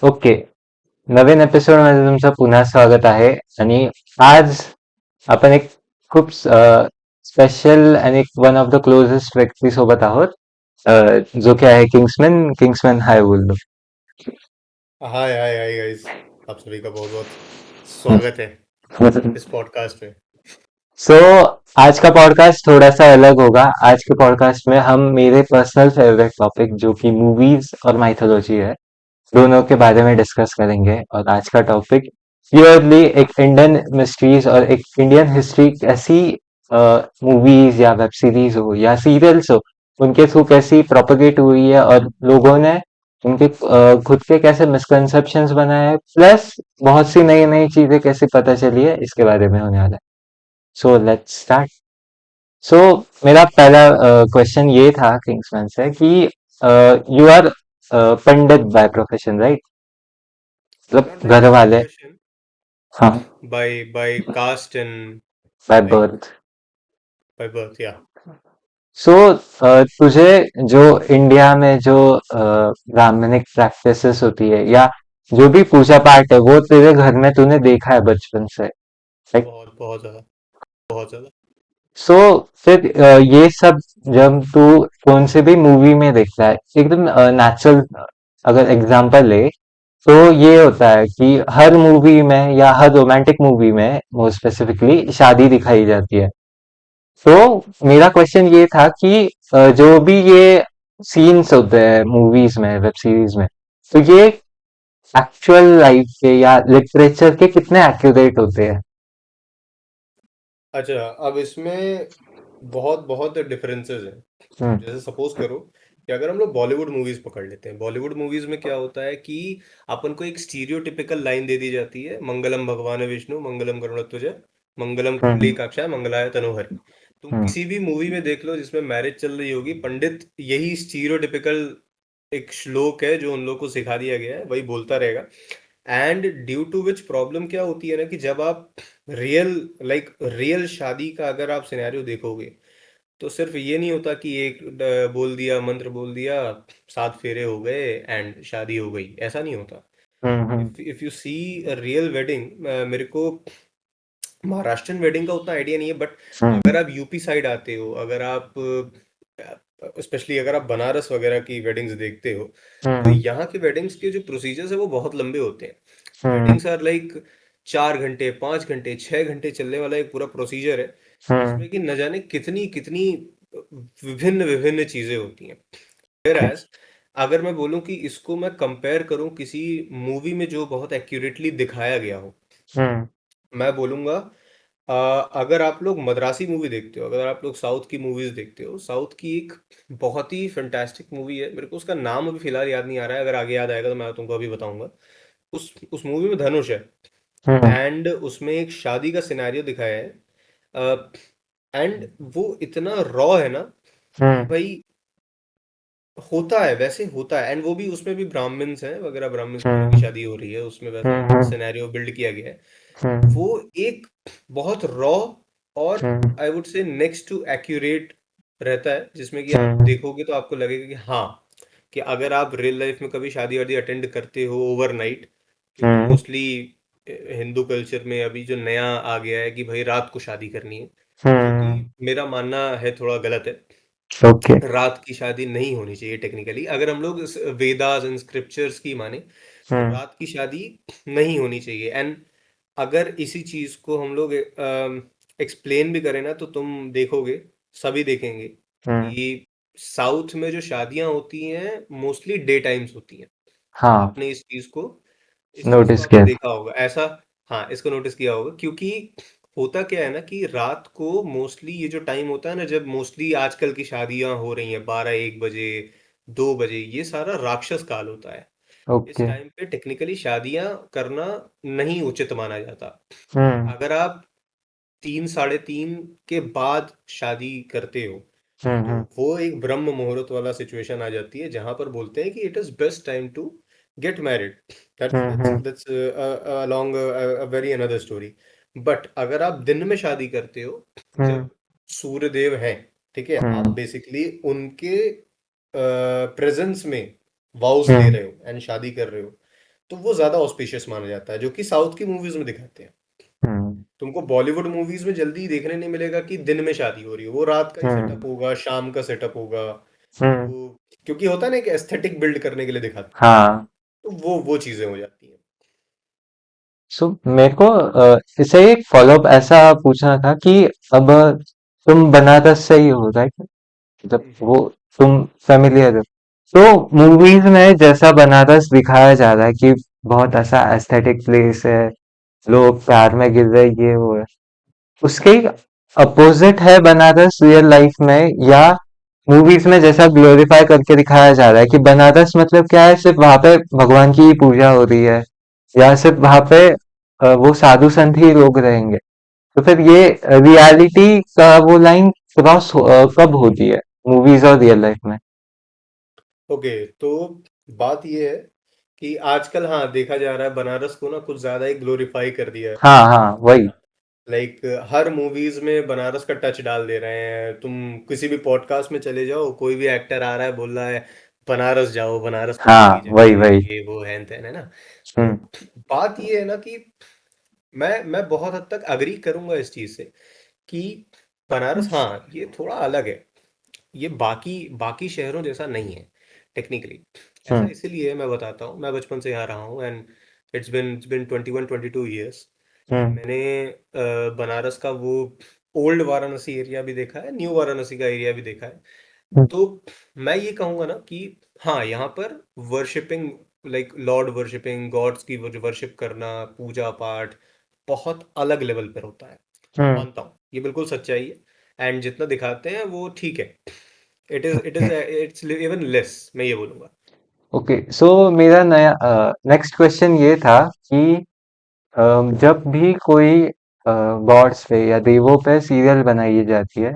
Okay. नवीन एपिसोडमध्ये तुमचं पुन्हा स्वागत आहे आणि आज आपण एक खूप स्पेशल आणि वन ऑफ द क्लोजेस्ट व्यक्ती सोबत आहोत. अ, जो की आहे किंग्समॅन. किंग्समॅन हाय बोललो. हाय हाय हाय गाइस। आप सभी का बहुत बहुत स्वागत है इस पॉडकास्ट में। सो आज का पॉडकास्ट थोड़ा सा अलग होगा. आज के पॉडकास्ट में हम मेरे पर्सनल फेवरेट टॉपिक जो कि मूवीज और माइथोलॉजी है, दोनों के बारे में डिस्कस करेंगे. और आज का टॉपिक प्योरली एक इंडियन मिस्ट्रीज और एक इंडियन हिस्ट्री, कैसी मूवीज या वेब सीरीज हो या सीरियल्स हो, उनके थ्रू कैसी प्रोपगेट हुई है और लोगों ने उनके खुद के कैसे मिसकंसेप्शंस बनाए हैं, प्लस बहुत सी नई नई चीजें कैसे पता चली है, इसके बारे में होने वाला है. So let's start. सो मेरा पहला क्वेश्चन ये था किंग्समैन से कि you are pandit by profession, right? Not मतलब बाय घर वाले. प्रोफेशन, हाँ. By caste and by like birth. By birth या। सो तुझे जो इंडिया में जो ब्राह्मणिक प्रैक्टिसेस होती है या जो भी पूजा पाठ है, वो तेरे घर में तूने देखा है बचपन से, राइट? बहुत बहुत ज्यादा, बहुत ज्यादा। सो फिर ये सब जब तू कौन से भी मूवी में देखता है, एकदम नेचुरल अगर एग्जांपल ले, तो ये होता है कि हर मूवी में या हर रोमांटिक मूवी में मोर स्पेसिफिकली शादी दिखाई जाती है. तो मेरा क्वेश्चन ये था कि जो भी ये सीन्स होते हैं मूवीज में, वेब सीरीज में, तो ये एक्चुअल लाइफ के या लिटरेचर के कितने एक्यूरेट होते हैं? अच्छा, अब इसमें बहुत बहुत डिफरेंसेस हैं। हम्म. जैसे सपोज करो कि अगर हम लोग बॉलीवुड मूवीज पकड़ लेते हैं, बॉलीवुड मूवीज में क्या होता है कि अपन को एक स्टीरियोटिपिकल लाइन दे दी जाती है, मंगलम भगवान विष्णु मंगलम गरुड़ध्वज मंगलम हम्म. कुंडलीकाक्षाय मंगलाय तनोहरि। तुम हम्म. किसी भी मूवी में देख लो जिसमें मैरिज चल रही होगी, पंडित यही स्टीरियोटिपिकल एक श्लोक है जो उन लोगों को सिखा दिया गया है, वही बोलता रहेगा। And due to which problem क्या होती है ना कि जब आप रियल रियल शादी का अगर आप सिनेरियो देखोगे, तो सिर्फ ये नहीं होता कि एक बोल दिया, मंत्र बोल दिया, 7 फेरे हो गए एंड शादी हो गई, ऐसा नहीं होता। Hmm. If you see real wedding, मेरे को महाराष्ट्रन वेडिंग का उतना आइडिया नहीं है, बट हम्म. अगर आप यूपी साइड आते हो, अगर आप स्पेशली अगर आप बनारस वगैरह की वेडिंग्स देखते हो, तो हम्म. यहाँ के वेडिंग्स के जो प्रोसीजर्स है वो बहुत लंबे होते हैं। हम्म. वेडिंग्स आर लाइक 4 घंटे, 5 घंटे, 6 घंटे चलने वाला एक पूरा प्रोसीजर है, हम्म. जिसमें कि न जाने कितनी कितनी विभिन्न विभिन्न चीजें होती हैं। ओके. Whereas, अगर मैं बोलूं कि इसको मैं कंपेयर करूं किसी मूवी में जो बहुत एक्यूरेटली दिखाया गया हो, हम्म. मैं बोलूंगा अगर आप लोग मद्रासी मूवी देखते हो, अगर आप लोग साउथ की मूवीज देखते हो, साउथ की एक बहुत ही फैंटास्टिक मूवी है, मेरे को उसका नाम अभी फिलहाल याद नहीं आ रहा है, अगर आगे याद आएगा तो मैं तुमको अभी बताऊंगा। उस मूवी में धनुष है, हम्म. एंड उसमें एक शादी का सिनेरियो दिखाया है, एंड वो इतना रॉ है ना कि हम्म. भाई होता है, वैसे होता है, एंड वो भी उसमें भी ब्राह्मण्स हैं वगैरह, ब्राह्मण्स वगैरह की हम्म. शादी हो रही है, उसमें वैसा हम्म. सिनेरियो बिल्ड किया गया है। हम्म. वो एक बहुत रॉ और hmm. I would say next to accurate रहता है, जिसमें कि आप हम्म. देखोगे तो आपको लगेगा कि हाँ, कि अगर आप रियल लाइफ में कभी शादी वादी अटेंड करते हो ओवरनाइट, क्योंकि हम्म. मोस्टली हिंदू कल्चर में अभी जो नया आ गया है कि भाई रात को शादी करनी है, जो कि हम्म. मेरा मानना है थोड़ा गलत है। ओके. रात की शादी नहीं होनी चाहिए टेक्निकली, अगर हम लोग वेदास एंड स्क्रिप्चर्स की माने, तो हम्म. रात की शादी नहीं होनी चाहिए। एंड अगर इसी चीज को हम लोग एक्सप्लेन भी करें ना, तो तुम देखोगे, सभी देखेंगे हम्म. कि साउथ में जो शादियां होती हैं मोस्टली डे टाइम्स होती हैं। हाँ. आपने इस चीज को नोटिस आपने किया. देखा होगा ऐसा। हाँ, इसको नोटिस किया होगा, क्योंकि होता क्या है ना कि रात को मोस्टली ये जो टाइम होता है ना, जब मोस्टली आजकल की शादियां हो रही हैं 12-1 बजे, 2 बजे, ये सारा राक्षस काल होता है। इस ओके. टाइम पे टेक्निकली शादियां करना नहीं उचित माना जाता। हम्म. अगर आप 3-3:30 के बाद शादी करते हो, तो हम्म. वो एक ब्रह्म मुहूर्त वाला सिचुएशन आ जाती है, जहां पर बोलते हैं कि it is best time to get married. That's that's hmm. That's along a very another story. But अगर आप दिन में शादी करते हो, हम्म. जब सूर्य देव हैं, ठीक है, आप हम्म. बेसिकली उनके प्रेजेंस में वाउस ले हम्म. रहे हो एंड शादी कर रहे हो, तो वो ज्यादा ऑस्पिशियस माना जाता है, जो कि साउथ की मूवीज में दिखाते हैं। हम्म। तुमको बॉलीवुड मूवीज में जल्दी देखने नहीं मिलेगा कि दिन में शादी हो रही है, वो रात का ही हम्म। सेटअप होगा, शाम का सेटअप होगा। हम्म। वो क्योंकि होता है ना, एक एस्थेटिक बिल्ड करने के लिए दिखाते हैं, हाँ। तो वो चीजें हो जाती हैं। सो मेरे को इसे एक फॉलोअप ऐसा पूछना था कि अब तुम बनारस से ही हो, राइट? मतलब हम्म। वो तुम फेमिलियर हो, तो मूवीज में जैसा बनारस दिखाया जा रहा है कि बहुत ऐसा एस्थेटिक प्लेस है, लोग प्यार में गिर रहे, ये वो है, उसके अपोजिट है बनारस रियल लाइफ में, या मूवीज में जैसा ग्लोरीफाई करके दिखाया जा रहा है कि बनारस मतलब क्या है, सिर्फ वहां पे भगवान की ही पूजा हो रही है, या सिर्फ वहां पे वो साधु संत ही लोग रहेंगे? तो फिर ये रियलिटी का वो लाइन क्रॉस कब होती है मूवीज और रियल लाइफ में? ओके, तो बात ये है कि आजकल हाँ देखा जा रहा है, बनारस को ना कुछ ज्यादा ही ग्लोरीफाई कर दिया हाँ हाँ, है वही। ना। लाइक हर मूवीज में बनारस का टच डाल दे रहे हैं। तुम किसी भी पॉडकास्ट में चले जाओ, कोई भी एक्टर आ रहा है बोल रहा है बनारस जाओ, बनारस तो हाँ, अलग ही जगह वही है, वही। ये वो हैन तैन, है ना। तो हम्म। बात ये है ना कि मैं बहुत हद तक अग्री करूंगा इस चीज से कि बनारस हाँ ये थोड़ा अलग है। ये बाकी बाकी शहरों जैसा नहीं है टेक्निकली। ऐसा हम्म। इसीलिए मैं बताता हूँ, मैं बचपन से यहाँ रहा हूँ, and it's been 21-22 years. And hmm. मैंने बनारस का वो ओल्ड वाराणसी एरिया भी देखा है, न्यू वाराणसी का एरिया भी देखा है। तो मैं ये कहूँगा ना कि हाँ यहाँ पर worshipping, like lord worshipping, gods की वर्शिप करना, पूजा पाठ बहुत अलग लेवल पर होता है। हम्म। मानता हूँ, ये बिल्कुल सच्चाई है। एंड जितना दिखाते हैं वो ठीक है। इट्स इवन लेस, मैं ये बोलूंगा। ओके, सो मेरा नया नेक्स्ट क्वेश्चन ये था कि जब भी कोई गॉड्स पे या देवों पे सीरियल बनाई जाती है,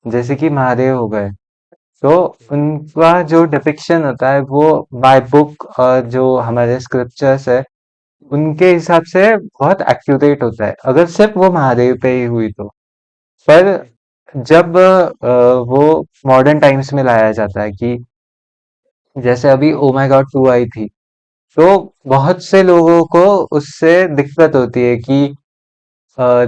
जैसे कि महादेव हो गए, तो उनका जो डिपिक्शन होता है वो बाय बुक और जो हमारे स्क्रिप्चर्स है उनके हिसाब से बहुत एक्यूरेट होता है, अगर सिर्फ वो महादेव पे ही हुई तो। पर जब वो मॉडर्न टाइम्स में लाया जाता है कि जैसे अभी ओ माय गॉड 2 आई थी, तो बहुत से लोगों को उससे दिक्कत होती है कि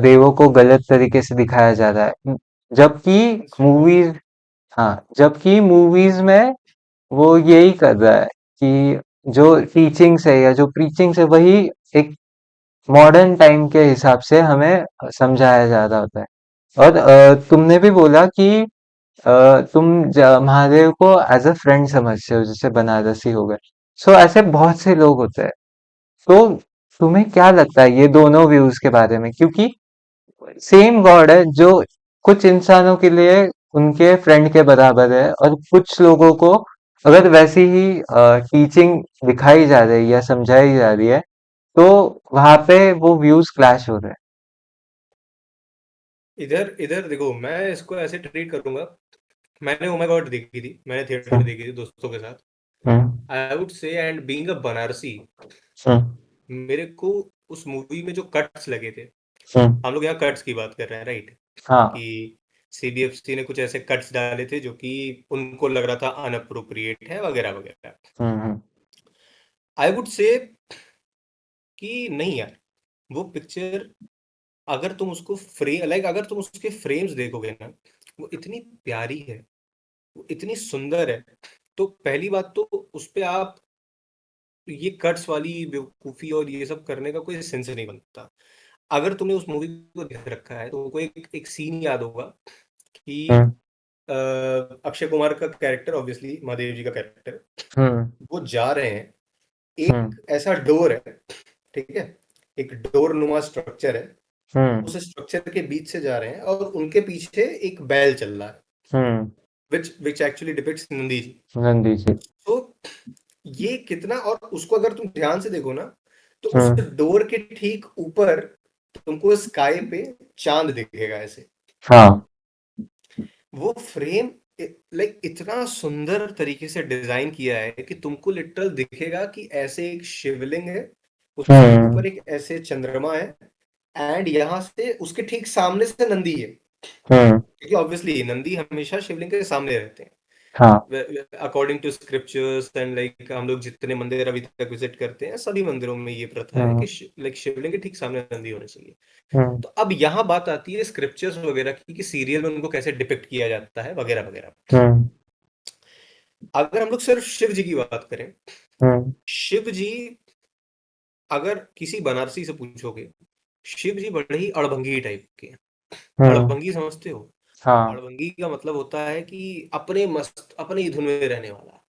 देवों को गलत तरीके से दिखाया जा रहा है, जबकि मूवीज, हाँ, जबकि मूवीज में वो यही कर रहा है कि जो टीचिंग्स है या जो प्रीचिंग्स है वही एक मॉडर्न टाइम के हिसाब से हमें समझाया जा रहा होता है। और तुमने भी बोला कि तुम महादेव को एज अ फ्रेंड समझते हो, जैसे बनारसी हो गए। सो ऐसे बहुत से लोग होते हैं, तो तुम्हें क्या लगता है ये दोनों व्यूज के बारे में? क्योंकि सेम गॉड है जो कुछ इंसानों के लिए उनके फ्रेंड के बराबर है, और कुछ लोगों को अगर वैसी ही टीचिंग दिखाई जा रही है या समझाई जा रही है, तो वहां पे वो व्यूज क्लैश हो रहे इधर इधर देखो, मैं इसको ऐसे ट्रीट करूंगा। मैंने ओ माय गॉड देखी थी, मैंने थिएटर हैं। में देखी थी दोस्तों के साथ। Hmm. I would say, and being a Banarasi, hmm. मेरे को उस मूवी में जो कट्स लगे थे, हम्म। हम लोग यहाँ कट्स की बात कर रहे हैं, राइट? हाँ। कि सीबीएफसी ने कुछ ऐसे कट्स डाले थे जो कि उनको लग रहा था अनअप्रोप्रिएट है, वगैरह वगैरह। हम्म। आई वुड से कि नहीं यार, वो पिक्चर, अगर तुम उसको अगर तुम उसके फ्रेम्स देखोगे ना, वो इतनी प्यारी है, वो इतनी सुंदर है। तो पहली बात तो उस पे आप ये कट्स वाली बेवकूफी और ये सब करने का कोई सेंस नहीं बनता। अगर तुमने उस मूवी को देख रखा है तो तुमको एक सीन याद होगा कि हम्म। अक्षय कुमार का कैरेक्टर, ऑब्वियसली महादेव जी का कैरेक्टर, हम्म। वो जा रहे हैं, हम्म। एक ऐसा डोर है, ठीक है, एक डोर नुमा स्ट्रक्चर है, हम्म। उस स्ट्रक्चर के बीच से जा रहे हैं और उनके पीछे एक बैल चल रहा है, हम्म। Which actually depicts Nandi ji. Nandi ji. तो ये कितना, और उसको अगर तुम ध्यान से देखो ना, तो उस हम्म। डोर के ठीक ऊपर तुमको स्काई पे चांद दिखेगा ऐसे। हाँ। वो फ्रेम लाइक इतना सुंदर तरीके से डिजाइन किया है कि तुमको लिटरल दिखेगा कि ऐसे एक शिवलिंग है, उसके हम्म। ऊपर एक ऐसे चंद्रमा है, एंड यहाँ से उसके ठीक सामने से नंदी है, हम्म। क्योंकि ऑब्वियसली नंदी हमेशा शिवलिंग के सामने रहते हैं। हाँ। According to scriptures and like हम लोग जितने मंदिर अभी तक विजिट करते हैं सभी मंदिरों में ये प्रथा है हम्म। कि लाइक शिवलिंग के ठीक सामने नंदी होना चाहिए। हम्म। तो अब यहाँ बात आती है स्क्रिप्चर्स वगैरह की कि सीरियल में उनको कैसे डिपिक्ट किया जाता है वगैरह वगैरह। हम्म। अगर हम लोग सिर्फ शिव जी की बात करें, हम्म। शिव जी, अगर किसी बनारसी से पूछोगे, शिव जी बड़े ही अड़भंगी टाइप के हैं। हम्म। अड़भंगी समझते हो? हाँ। अड़भंगी का मतलब होता है कि अपने मस्त अपने ही धुन में रहने वाला,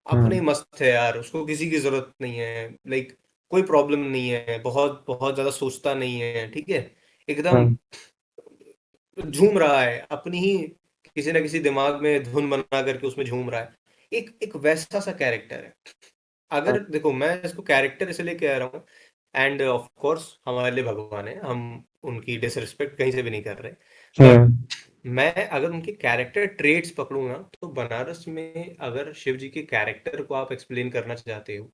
अपने हम्म। मस्त है यार, उसको किसी की जरूरत नहीं है, लाइक कोई प्रॉब्लम नहीं है, बहुत बहुत ज्यादा सोचता नहीं है, ठीक है, एकदम हम्म। झूम रहा है अपनी ही किसी ना किसी दिमाग में धुन बना करके उसमें झूम रहा है। एक एक वैसा सा कैरेक्टर है। अगर देखो मैं इसको कैरेक्टर इसलिए कह रहा हूँ, एंड ऑफ कोर्स हमारे लिए भगवान है, हम उनकी डिसरिस्पेक्ट कहीं से भी नहीं कर रहे, बट हम्म। मैं अगर उनके कैरेक्टर ट्रेट्स पकड़ूंगा तो बनारस में अगर शिव जी के कैरेक्टर को आप एक्सप्लेन करना चाहते हो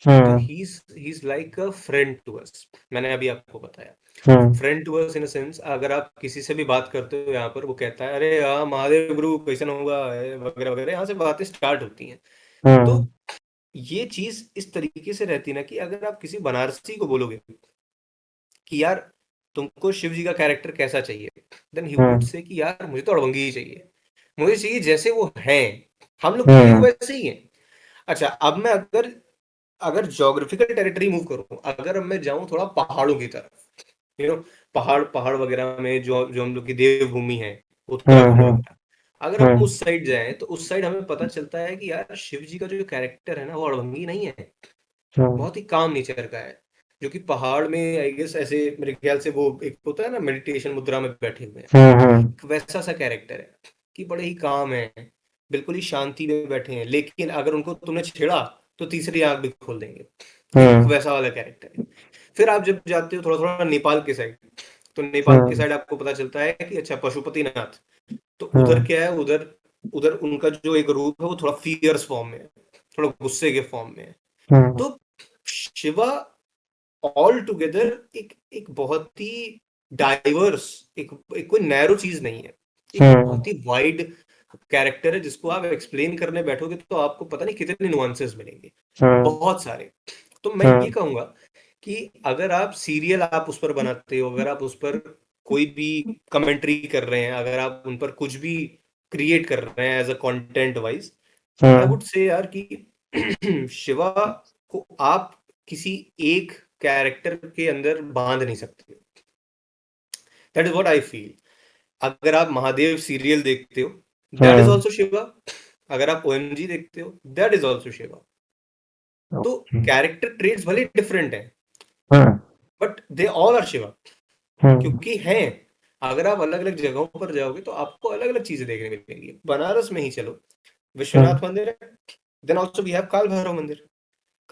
तो hmm. He is like a friend to us. मैंने अभी आपको बताया, hmm. Friend to us in a sense, अगर आप किसी से भी बात करते हो यहाँ पर वो कहता है अरे हाँ महादेव गुरु कैसन होगा वगैरह वगैरह, यहाँ से बातें स्टार्ट होती हैं। तो हम्म। ये चीज इस तरीके से रहती है ना कि अगर आप किसी बनारसी को बोलोगे कि यार तुमको शिव जी का कैरेक्टर कैसा चाहिए, देन ही वुड हम्म। से कि यार मुझे तो अड़भंगी ही चाहिए, मुझे चाहिए जैसे वो हैं, हम लोग के लिए वो हम्म। वैसे ही हैं। अच्छा अब मैं अगर अगर जोग्राफिकल टेरिटरी मूव करूं, अगर अब मैं जाऊं थोड़ा पहाड़ों की तरफ, यू नो, पहाड़ पहाड़ वगैरह में जो जो हम लोग की देवभूमि है, उत्तराखंड हम्म। वगैरह, अगर हम हम्म। उस साइड जाएं तो उस साइड हमें पता चलता है कि यार शिव जी का जो कैरेक्टर है ना वो अड़भंगी नहीं है, हम्म। बहुत ही काम नेचर का है। जो कि पहाड़ में आई गेस ऐसे मेरे ख्याल से वो एक होता है ना मेडिटेशन मुद्रा में बैठे हुए हैं, हम्म। एक वैसा सा कैरेक्टर है कि बड़े ही काम है, बिल्कुल ही शांति में बैठे हैं, लेकिन अगर उनको तुमने छेड़ा तो तीसरी आंख भी खोल देंगे। एक हम्म। वैसा वाला कैरेक्टर है। फिर आप जब जाते हो थोड़ा थोड़ा नेपाल के साइड, तो नेपाल के हम्म। साइड आपको पता चलता है कि अच्छा पशुपतिनाथ, तो उधर हम्म। क्या है, उधर उधर उनका जो एक रूप है वो थोड़ा फियर्स फॉर्म में है, थोड़ा गुस्से के फॉर्म में है। हम्म। तो शिवा ऑल टुगेदर एक एक बहुत ही डाइवर्स, एक कोई नैरो चीज नहीं है, एक हम्म। बहुत ही वाइड कैरेक्टर है जिसको आप एक्सप्लेन करने बैठोगे तो आपको पता नहीं कितने नुआंसेस मिलेंगे, हम्म। बहुत सारे। तो मैं ये हम्म। कहूंगा कि अगर आप सीरियल आप उस पर बनाते हो, अगर आप उस पर कोई भी कमेंट्री कर रहे हैं, अगर आप उन पर कुछ भी क्रिएट कर रहे हैं एज अ कंटेंट वाइज, तो आई हम्म। वुड से यार कि शिवा को आप किसी एक कैरेक्टर के अंदर बांध नहीं सकते। That is what I feel. अगर आप महादेव सीरियल देखते हो, that is hmm. Also Shiva. अगर आप ओएमजी देखते हो, दैट इज ऑल्सो शिवा। तो ओके। कैरेक्टर ट्रेड्स भले डिफरेंट हैं, hmm. But they all are Shiva, hmm. क्योंकि हैं। अगर आप अलग अलग जगहों पर जाओगे तो आपको अलग अलग चीजें देखने मिलेंगी। बनारस में ही चलो, हम्म। विश्वनाथ मंदिर है, देन ऑल्सो वी हैव काल भैरव मंदिर।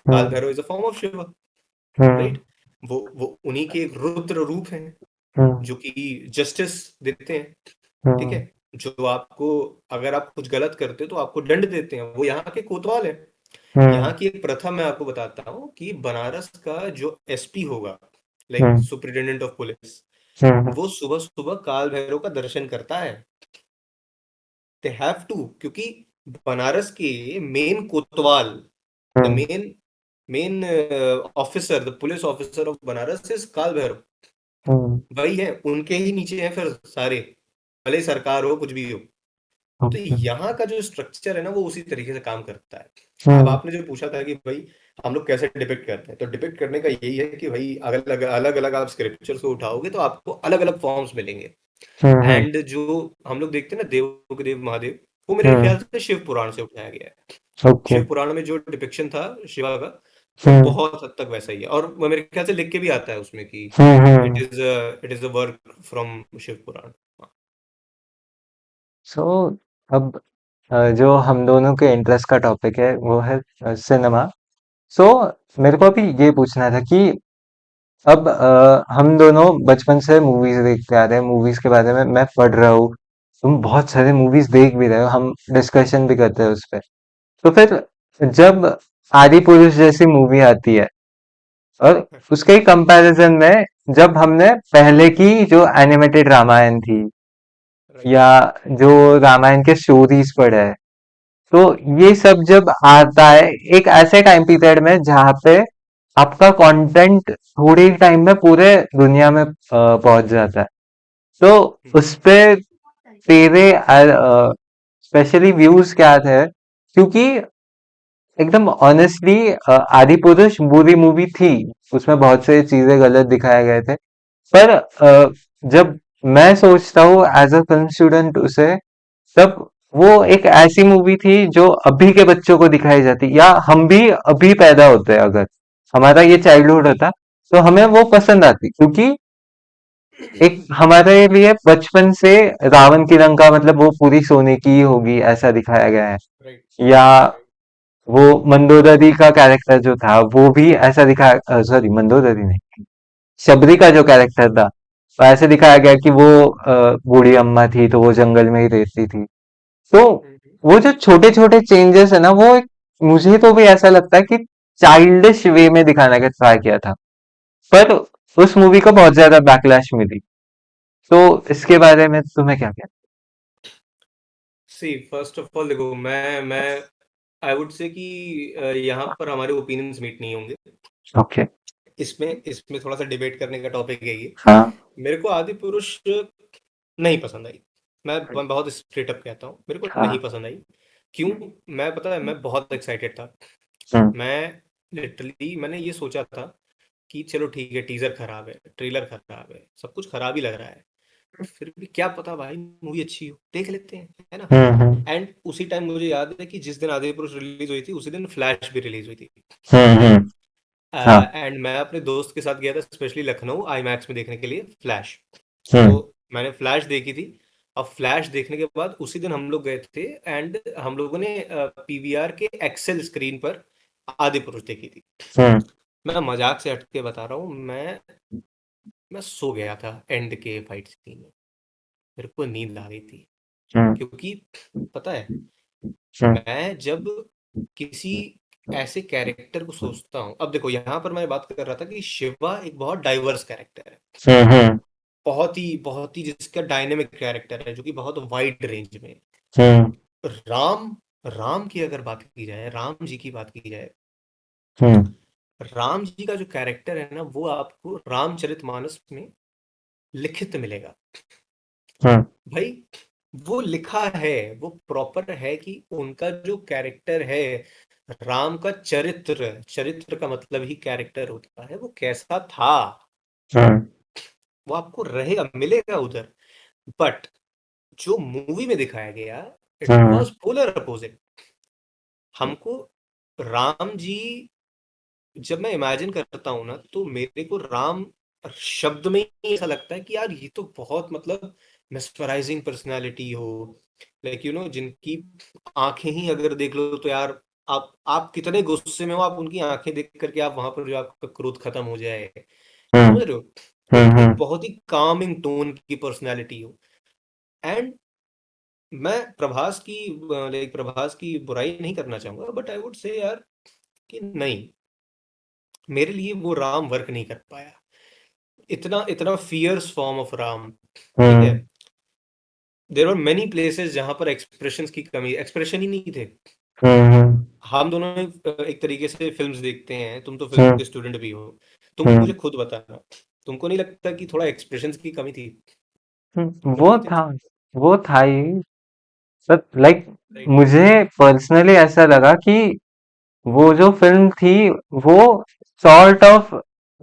Kaal hmm. Bhairav is a form of Shiva, hmm. Right? वो उन्हीं के एक रुद्र रूप हैं हम्म। जो कि जस्टिस देते हैं, ठीक हम्म। है, जो आपको अगर आप कुछ गलत करते हो तो आपको दंड देते हैं, वो यहाँ के कोतवाल है। हम्म। यहाँ की एक प्रथा मैं आपको बताता हूँ कि बनारस का जो एसपी होगा, like hmm. Superintendent of police, hmm. वो सुबह सुबह काल भैरव का दर्शन करता है। दे हैव टू, क्योंकि बनारस के main Kotwal, the hmm. Main main officer, the police officer of Banaras is काल भैरव। हम्म। वही है, उनके ही नीचे हैं फिर सारे, भले ही सरकार हो कुछ भी हो। तो ओके। यहाँ का जो स्ट्रक्चर है ना वो उसी तरीके से काम करता है। अब हम्म। आपने जो पूछा था कि भाई हम लोग कैसे डिपिक्ट करते हैं, तो डिपिक्ट करने का यही है कि भाई अलग अलग अलग अलग आप स्क्रिप्चर्स को उठाओगे तो आपको अलग अलग फॉर्म्स मिलेंगे। हम्म। एंड जो हम लोग देखते हैं ना देवों के देव महादेव, वो मेरे हम्म। ख्याल से शिव पुराण से उठाया गया है। ओके। शिव पुराण में जो डिपिक्शन था शिवा का, वो हम्म। बहुत हद तक वैसा ही है, और वो मेरे ख्याल से लिख के भी आता है उसमें कि hmm. It is a work from Shiv Puran. So अब जो हम दोनों के इंटरेस्ट का टॉपिक है वो है सिनेमा। सो मेरे को अभी ये पूछना था कि अब हम दोनों बचपन से मूवीज देखते आ रहे हैं, मूवीज के बारे में मैं पढ़ रहा हूँ, तुम बहुत सारे मूवीज देख भी रहे हो, हम डिस्कशन भी करते हैं उस पे। तो फिर जब आदि पुरुष जैसी मूवी आती है और उसके कंपैरिजन में जब हमने पहले की जो एनिमेटेड रामायण थी राइट। या जो रामायण के स्टोरीज पढ़े हैं, तो ये सब जब आता है एक ऐसे टाइम पीरियड में जहाँ पे आपका कंटेंट थोड़े ही टाइम में पूरे दुनिया में पहुंच जाता है, तो उस पे तेरे स्पेशली व्यूज क्या थे? क्योंकि एकदम ऑनेस्टली आदि पुरुष बुरी मूवी थी, उसमें बहुत से चीजें गलत दिखाए गए थे, पर जब मैं सोचता हूँ एज अ फिल्म स्टूडेंट उसे, तब वो एक ऐसी मूवी थी जो अभी के बच्चों को दिखाई जाती, या हम भी अभी पैदा होते अगर हमारा ये चाइल्डहुड होता तो हमें वो पसंद आती, क्योंकि एक हमारे लिए बचपन से रावण की लंका मतलब वो पूरी सोने की ही होगी ऐसा दिखाया गया है, राइट। या वो मंदोदरी का कैरेक्टर जो था वो भी ऐसा दिखाया, सॉरी मंदोदरी नहीं, शबरी का जो कैरेक्टर था वो ऐसे दिखाया गया कि वो बूढ़ी अम्मा थी तो वो जंगल में ही रहती थी। तो वो जो छोटे छोटे चेंजेस है ना, वो एक, मुझे तो भी ऐसा लगता है कि चाइल्डिश वे में दिखाने का ट्राई किया था, पर उस मूवी को बहुत ज्यादा बैकलैश मिली। तो इसके बारे में तुम्हें क्या कहना? सी फर्स्ट ऑफ ऑल देखो, मैं आई वुड से कि यहाँ पर हमारे ओपिनियंस मीट नहीं होंगे। ओके। इसमें इसमें थोड़ा सा डिबेट करने का टॉपिक है ये। हाँ। मेरे को आदि पुरुष नहीं पसंद आई। मैं बहुत स्ट्रेट अप कहता हूँ, मेरे को नहीं हाँ। पसंद आई। क्यों? मैं पता है, मैं बहुत एक्साइटेड था। हम्म। मैं लिटरली मैंने ये सोचा था कि चलो ठीक है, टीजर खराब है, ट्रेलर खराब है, सब कुछ खराब ही लग रहा है, फिर भी क्या पता भाई मूवी अच्छी हो, देख लेते हैं, है ना। हम्म। एंड उसी टाइम मुझे याद है कि जिस दिन आदित्य पुरुष रिलीज हुई थी उसी दिन फ्लैश भी रिलीज हुई थी। राइट। हम्म। हाँ। एंड मैं अपने दोस्त के साथ गया था स्पेशली लखनऊ आई मैक्स में देखने के लिए फ्लैश। तो हम्म। मैंने फ्लैश देखी थी। अब फ्लैश देखने के बाद उसी दिन हम लोग गए थे एंड हम लोगों ने पीवीआर के एक्सेल स्क्रीन पर आदि पुरुष देखी थी। हम्म। मैं मजाक से हट के बता रहा हूँ, मैं सो गया था एंड के फाइट सीन में। मेरे को नींद आ गई थी। हम्म। क्योंकि पता है, हम्म। मैं जब किसी ऐसे कैरेक्टर को सोचता हूँ, अब देखो यहाँ पर मैं बात कर रहा था कि शिवा एक बहुत डाइवर्स कैरेक्टर है। हम्म। बहुत ही जिसका डायनेमिक कैरेक्टर है, जो कि बहुत वाइड रेंज में है। हम्म। राम राम की अगर बात की जाए, राम जी की बात की जाए, हम्म। राम जी का जो कैरेक्टर है ना, वो आपको रामचरितमानस में लिखित मिलेगा। हम्म। भाई वो लिखा है, वो प्रॉपर है कि उनका जो कैरेक्टर है, राम का चरित्र, चरित्र का मतलब ही कैरेक्टर होता है, वो कैसा था हम्म। वो आपको रहेगा, मिलेगा उधर। बट जो मूवी में दिखाया गया, it hmm. Was polar opposite. हमको राम जी, जब मैं इमेजिन करता हूँ ना, तो मेरे को राम शब्द में ही ऐसा लगता है कि यार ये तो बहुत मतलब मेस्मराइजिंग पर्सनालिटी हो, लाइक यू नो, जिनकी आंखें ही अगर देख लो तो यार, आप कितने गुस्से में हो, आप उनकी आंखें देख करके आप वहां पर जो आपका क्रोध खत्म हो जाए, हम्म। समझ रहे हो। एक हम्म। बहुत ही कामिंग टोन की पर्सनालिटी हो। एंड मैं प्रभास की बुराई नहीं करना चाहूंगा, बट आई वुड से यार कि नहीं, मेरे लिए वो राम वर्क नहीं कर पाया। इतना इतना फियर्स फॉर्म ऑफ राम, ठीक है। Hmm. There are many places जहां पर एक्सप्रेशंस की कमी, एक्सप्रेशन ही नहीं थे। हम्म। हम दोनों एक तरीके से फिल्म्स देखते हैं, तुम तो फिल्म हम्म। के स्टूडेंट भी हो। तुम हम्म। मुझे खुद बताना, तुमको नहीं लगता कि थोड़ा एक्सप्रेशंस की कमी थी? व्हाट डू वो यू थिंक था, सो? वो था ही। सब लाइक, राइट। मुझे पर्सनली ऐसा लगा कि वो जो फिल्म थी वो सॉर्ट ऑफ,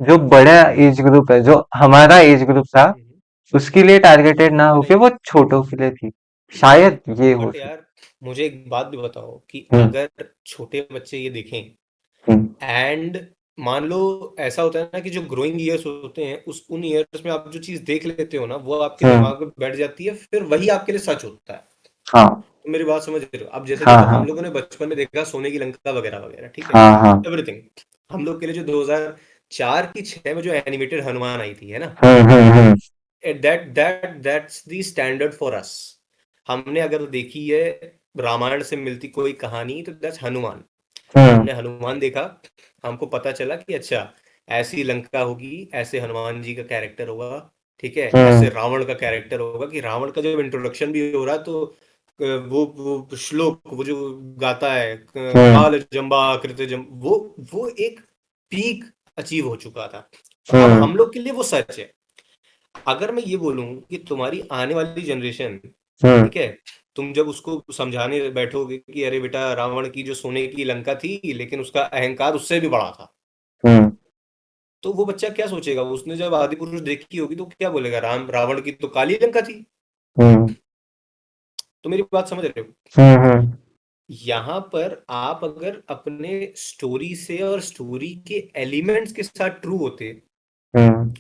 जो बड़ा एज ग्रुप है, जो हमारा एज ग्रुप था, उसके लिए टारगेटेड ना होके राइट। वो छोटों के लिए थी, शायद ये हो बट सकता। यार मुझे एक बात भी बताओ कि हम्म। अगर छोटे बच्चे ये देखें हम्म। एंड मान लो ऐसा होता है ना कि जो ग्रोइंग ईयर्स होते हैं, उस उन ईयर्स में आप जो चीज देख लेते हो ना, वो आपके हम्म। दिमाग में बैठ जाती है, फिर वही आपके लिए सच होता है। हाँ। तो मेरी बात समझ रहे हो? अब जैसे हाँ। देखो, हम हाँ। लोगों ने बचपन में देखा सोने की लंका वगैरह वगैरह, ठीक है, हाँ। हाँ। एवरीथिंग। हम लोग के लिए जो 2004 की 6 में जो एनिमेटेड हनुमान आई थी, है ना, hmm. That's the standard for us. हमने अगर देखी है रामायण से मिलती कोई कहानी, तो दैट्स हनुमान। हम्म। हमने हनुमान देखा, हमको पता चला कि अच्छा ऐसी लंका होगी, ऐसे हनुमान जी का कैरेक्टर होगा, ठीक है, ऐसे हम्म। रावण का कैरेक्टर होगा, कि रावण का जब इंट्रोडक्शन भी हो रहा है तो वो श्लोक वो जो गाता है, हम्म काल जंबा कृत जम, वो एक पीक अचीव हो चुका था। तो अब हम्म हम लोग के लिए वो सच है। अगर मैं ये बोलूं कि तुम्हारी आने वाली जनरेशन, हम्म ठीक है, तुम जब उसको समझाने बैठोगे कि अरे बेटा, रावण की जो सोने की लंका थी लेकिन उसका अहंकार उससे भी बड़ा था, हम्म तो वो बच्चा क्या सोचेगा? उसने जब आदि पुरुष देखी होगी तो क्या बोलेगा? रावण की तो काली लंका थी। हम्म तो मेरी बात समझ रहे हो? हम्म यहाँ पर आप अगर अपने स्टोरी से और स्टोरी के एलिमेंट्स के साथ ट्रू होते, हम्म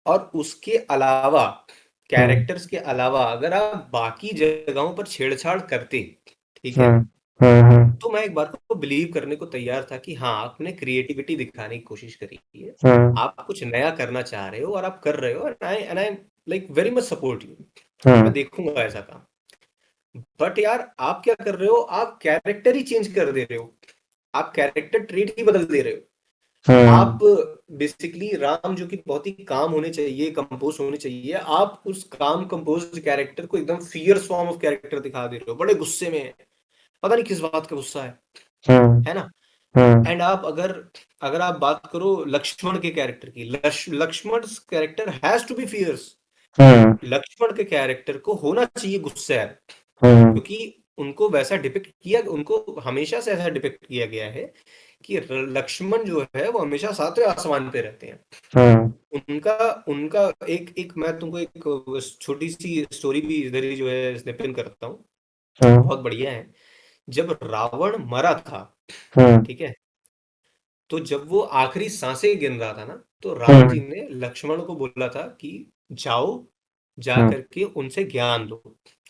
और उसके अलावा, हम्म कैरेक्टर्स के अलावा अगर आप बाकी जगहों पर छेड़छाड़ करते, ठीक है, हम्म हम्म तो मैं एक बार को बिलीव करने को तैयार था कि हाँ, आपने क्रिएटिविटी दिखाने की कोशिश करी है, हम्म आप कुछ नया करना चाह रहे हो और आप कर रहे हो, and I like very much support you. मैं हम्म देखूंगा ऐसा काम। बट यार, आप क्या कर रहे हो? आप कैरेक्टर ही चेंज कर दे रहे हो, आप कैरेक्टर ट्रेट ही बदल दे रहे हो। आप बेसिकली राम, जो कि बहुत ही काम होने चाहिए, कंपोज होने चाहिए, आप उस काम कंपोज कैरेक्टर को एकदम फियर्स फॉर्म ऑफ कैरेक्टर दिखा दे रहे हो, बड़े गुस्से में है, पता नहीं किस बात का गुस्सा है ना? हम्म एंड आप अगर अगर आप बात करो लक्ष्मण के कैरेक्टर की, Lakshman character has to be fierce. Hmm Lakshman के कैरेक्टर को होना चाहिए गुस्सा, हम्म क्योंकि उनको वैसा डिपिक्ट किया, उनको हमेशा से ऐसा डिपिक्ट किया गया है कि लक्ष्मण जो है वो हमेशा सातवें आसमान पे रहते हैं। हम्म उनका उनका एक एक मैं तुमको एक छोटी सी स्टोरी भी इधर ही जो है स्निप इन करता हूँ, बहुत बढ़िया है। जब रावण मरा था, हम्म ठीक है, तो जब वो आखिरी सांसें गिन रहा था ना, तो राम हम्म जी ने लक्ष्मण को बोला था कि जाओ, जा हम्म करके उनसे ज्ञान लो।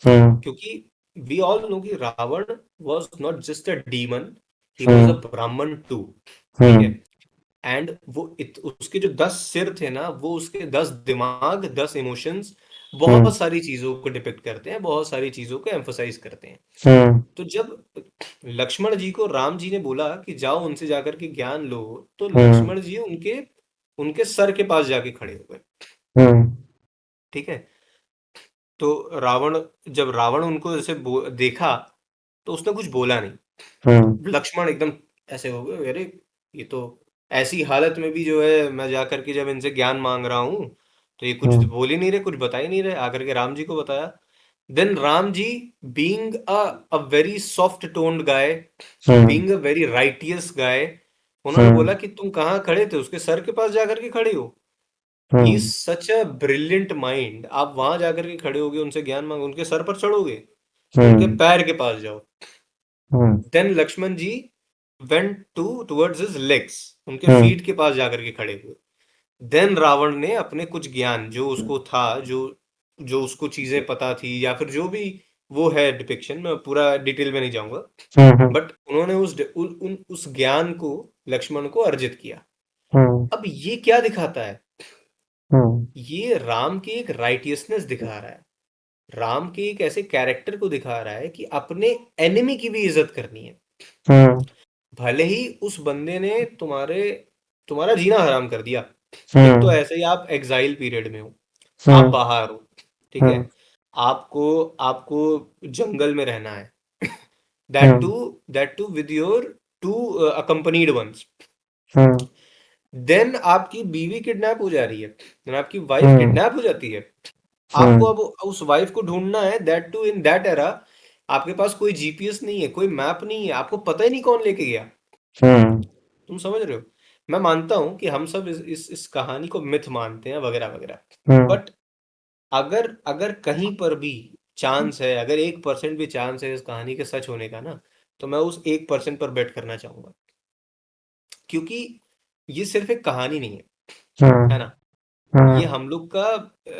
हम्म क्योंकि वी ऑल नो कि Ravan was not just a demon, he was a hmm Brahmin too, ठीक है। हम्म एंड उसके जो 10 सिर थे ना, वो उसके 10 दिमाग, 10 इमोशंस, हम्म बहुत सारी चीजों को डिपिक्ट करते हैं, बहुत सारी चीजों को एम्फोसाइज करते हैं। हम्म तो जब लक्ष्मण जी को राम जी ने बोला कि जाओ उनसे जाकर के ज्ञान लो, तो हम्म लक्ष्मण जी उनके उनके सर के पास जाके खड़े हो गए, हम्म ठीक है। तो जब रावण उनको ऐसे देखा, तो उसने कुछ बोला नहीं। हम्म लक्ष्मण एकदम ऐसे हो गए, अरे ये तो ऐसी हालत में भी जो है, मैं जाकर के जब इनसे ज्ञान मांग रहा हूं, तो ये कुछ हम्म बोल ही नहीं रहे, कुछ बता ही नहीं रहे। आकर के राम जी को बताया। Then Ram ji, being a very soft toned guy, hmm being a very righteous guy, उन्होंने हम्म बोला कि तुम कहाँ खड़े थे? उसके सर के पास जाकर के खड़े हो। He is hmm such a brilliant mind, आप वहां जाकर के खड़े होगे, उनसे ज्ञान मांगो, उनके सर पर चढ़ोगे, उनके हम्म पैर के पास जाओ। हम्म देन लक्ष्मण जी वेंट टूवर्ड्स हिज लेग्स, उनके हम्म फीट के पास जाकर के खड़े हुए। देन रावण ने अपने कुछ ज्ञान जो उसको था, जो जो उसको चीजें पता थी, या फिर जो भी वो है डिपिक्शन, मैं पूरा डिटेल में नहीं जाऊंगा, हम्म बट उन्होंने उस ज्ञान को लक्ष्मण को अर्जित किया। हम्म अब ये क्या दिखाता है? हम्म ये राम की एक राइटियसनेस दिखा रहा है, राम के एक ऐसे कैरेक्टर को दिखा रहा है कि अपने एनिमी की भी इज्जत करनी है। हम्म भले ही उस बंदे ने तुम्हारा जीना हराम कर दिया, एक तो हम्म ऐसे ही आप एग्जाइल पीरियड में हो, आप हम्म बाहर हो, ठीक है, हम्म आपको आपको जंगल में रहना है, that to hmm that to with your to accompanied ones. Hmm then आपकी बीवी किडनैप हो जा रही है, देन आपकी वाइफ हम्म किडनैप हो जाती है। आपको हम्म अब उस वाइफ को ढूंढना है, that to in that era. आपके पास कोई जीपीएस नहीं है, कोई मैप नहीं है, आपको पता ही नहीं कौन लेके गया। हम्म तुम समझ रहे हो? मैं मानता हूं कि हम सब इस कहानी को मिथ मानते हैं वगैरह वगैरह, हम्म बट अगर अगर कहीं पर भी चांस है, अगर 1% भी चांस है इस कहानी के सच होने का ना, तो मैं उस 1% पर बेट करना चाहूंगा। क्योंकि ये सिर्फ एक कहानी नहीं है ना, ये हम्म हम लोग का,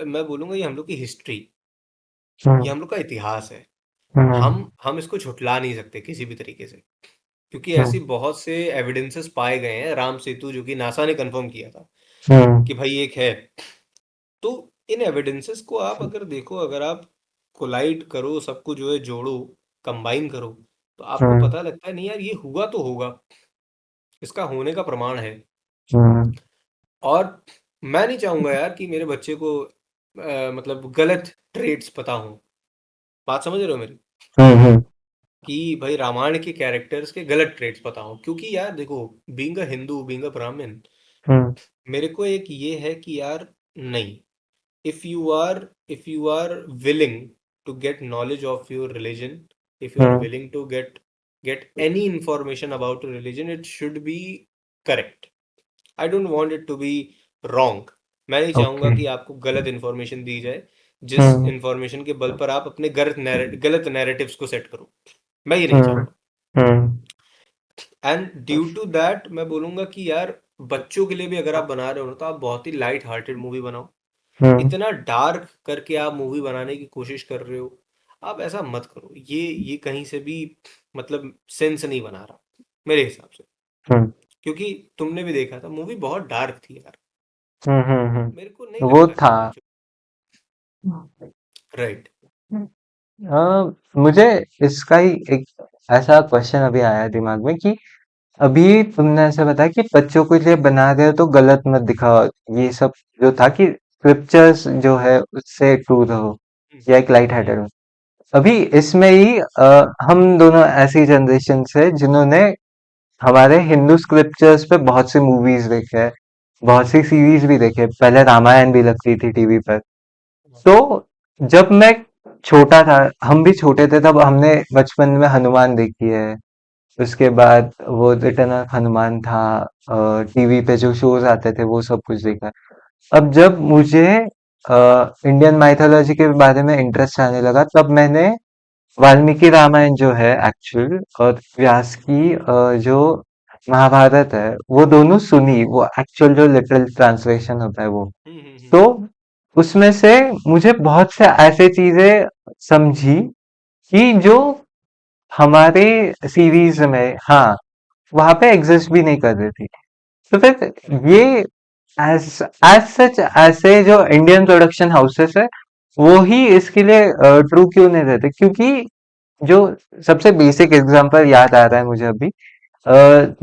मैं बोलूंगा ये हम लोग की हिस्ट्री, ये हम लोग का इतिहास है। हम इसको झुठला नहीं सकते किसी भी तरीके से, क्योंकि ऐसी बहुत से एविडेंसेस पाए गए हैं, राम सेतु जो कि नासा ने कंफर्म किया था कि भाई एक है। तो इन एविडेंसेस को आप अगर देखो, अगर आप कोलाइड करो, सबको जो है जोड़ो, कंबाइन करो, तो आपको पता लगता है नहीं यार, ये हुआ तो होगा, इसका होने का प्रमाण है। और मैं नहीं चाहूंगा यार कि मेरे बच्चे को मतलब गलत ट्रेड्स पता हो। बात समझ रहे हो मेरी? हम्म। कि भाई रामायण के कैरेक्टर्स के गलत ट्रेड्स बताओ, क्योंकि यार देखो, being a Hindu, being a ब्राह्मण, हम्म। मेरे को एक ये है कि यार नहीं, if you are if you are willing to get knowledge of your religion, if you are hmm. willing to get any information about a religion, it should be correct. I don't want it to be wrong. मैं नहीं चाहूंगा okay. कि आपको गलत information दी जाए, जिस हम्म। Information के बल पर आप अपने गलत नैरेटिव्स को सेट करो। मैं ये नहीं हम्म। चाहूंगा। हम्म। एंड ड्यू टू दैट मैं बोलूंगा कि यार, बच्चों के लिए भी अगर आप बना रहे हो ना, तो आप बहुत ही लाइट हार्टेड मूवी बनाओ। हम्म। इतना डार्क करके आप मूवी बनाने की कोशिश कर रहे हो, आप ऐसा मत करो। ये कहीं से भी मतलब सेंस नहीं बना रहा मेरे हिसाब से। हम्म। क्योंकि तुमने भी देखा था, मूवी बहुत डार्क थी यार। मेरे को नहीं वो लगता था। कि बच्चों। राइट। मुझे इसका ही एक ऐसा क्वेश्चन अभी आया दिमाग में कि अभी तुमने ऐसे बताया कि बच्चों के लिए बना रहे हो तो गलत मत दिखाओ, ये सब जो था कि स्क्रिप्चर्स जो है उससे ट्रू रहो या एक लाइट हार्टेड हो। अभी इसमें ही हम दोनों ऐसी जनरेशन से जिन्होंने हमारे हिंदू स्क्रिप्चर्स पे बहुत सी मूवीज देखे हैं, बहुत सी सीरीज भी देखे, पहले रामायण भी लगती थी टीवी पर। तो जब मैं छोटा था, हम भी छोटे थे तब हमने बचपन में हनुमान देखी है। उसके बाद वो रिटर्न ऑफ हनुमान था, टीवी पे जो शोज आते थे वो सब कुछ देखा है। अब जब मुझे इंडियन माइथोलॉजी के बारे में इंटरेस्ट आने लगा तब मैंने वाल्मीकि रामायण जो है एक्चुअल और व्यास की जो महाभारत है वो दोनों सुनी, वो एक्चुअल जो लिटरल ट्रांसलेशन होता है वो। तो हम्म। उसमें से मुझे बहुत से ऐसे चीजें समझी कि जो हमारे सीरीज सीरीज में में, नहीं। हाँ, वहां पे एग्जिस्ट भी नहीं कर रही थी। तो फिर करेक्ट। ये एज एज सच ऐसे जो इंडियन प्रोडक्शन हाउसेस है वो ही इसके लिए ट्रू क्यों नहीं रहते, क्योंकि जो सबसे बेसिक एग्जांपल याद आ रहा है मुझे अभी,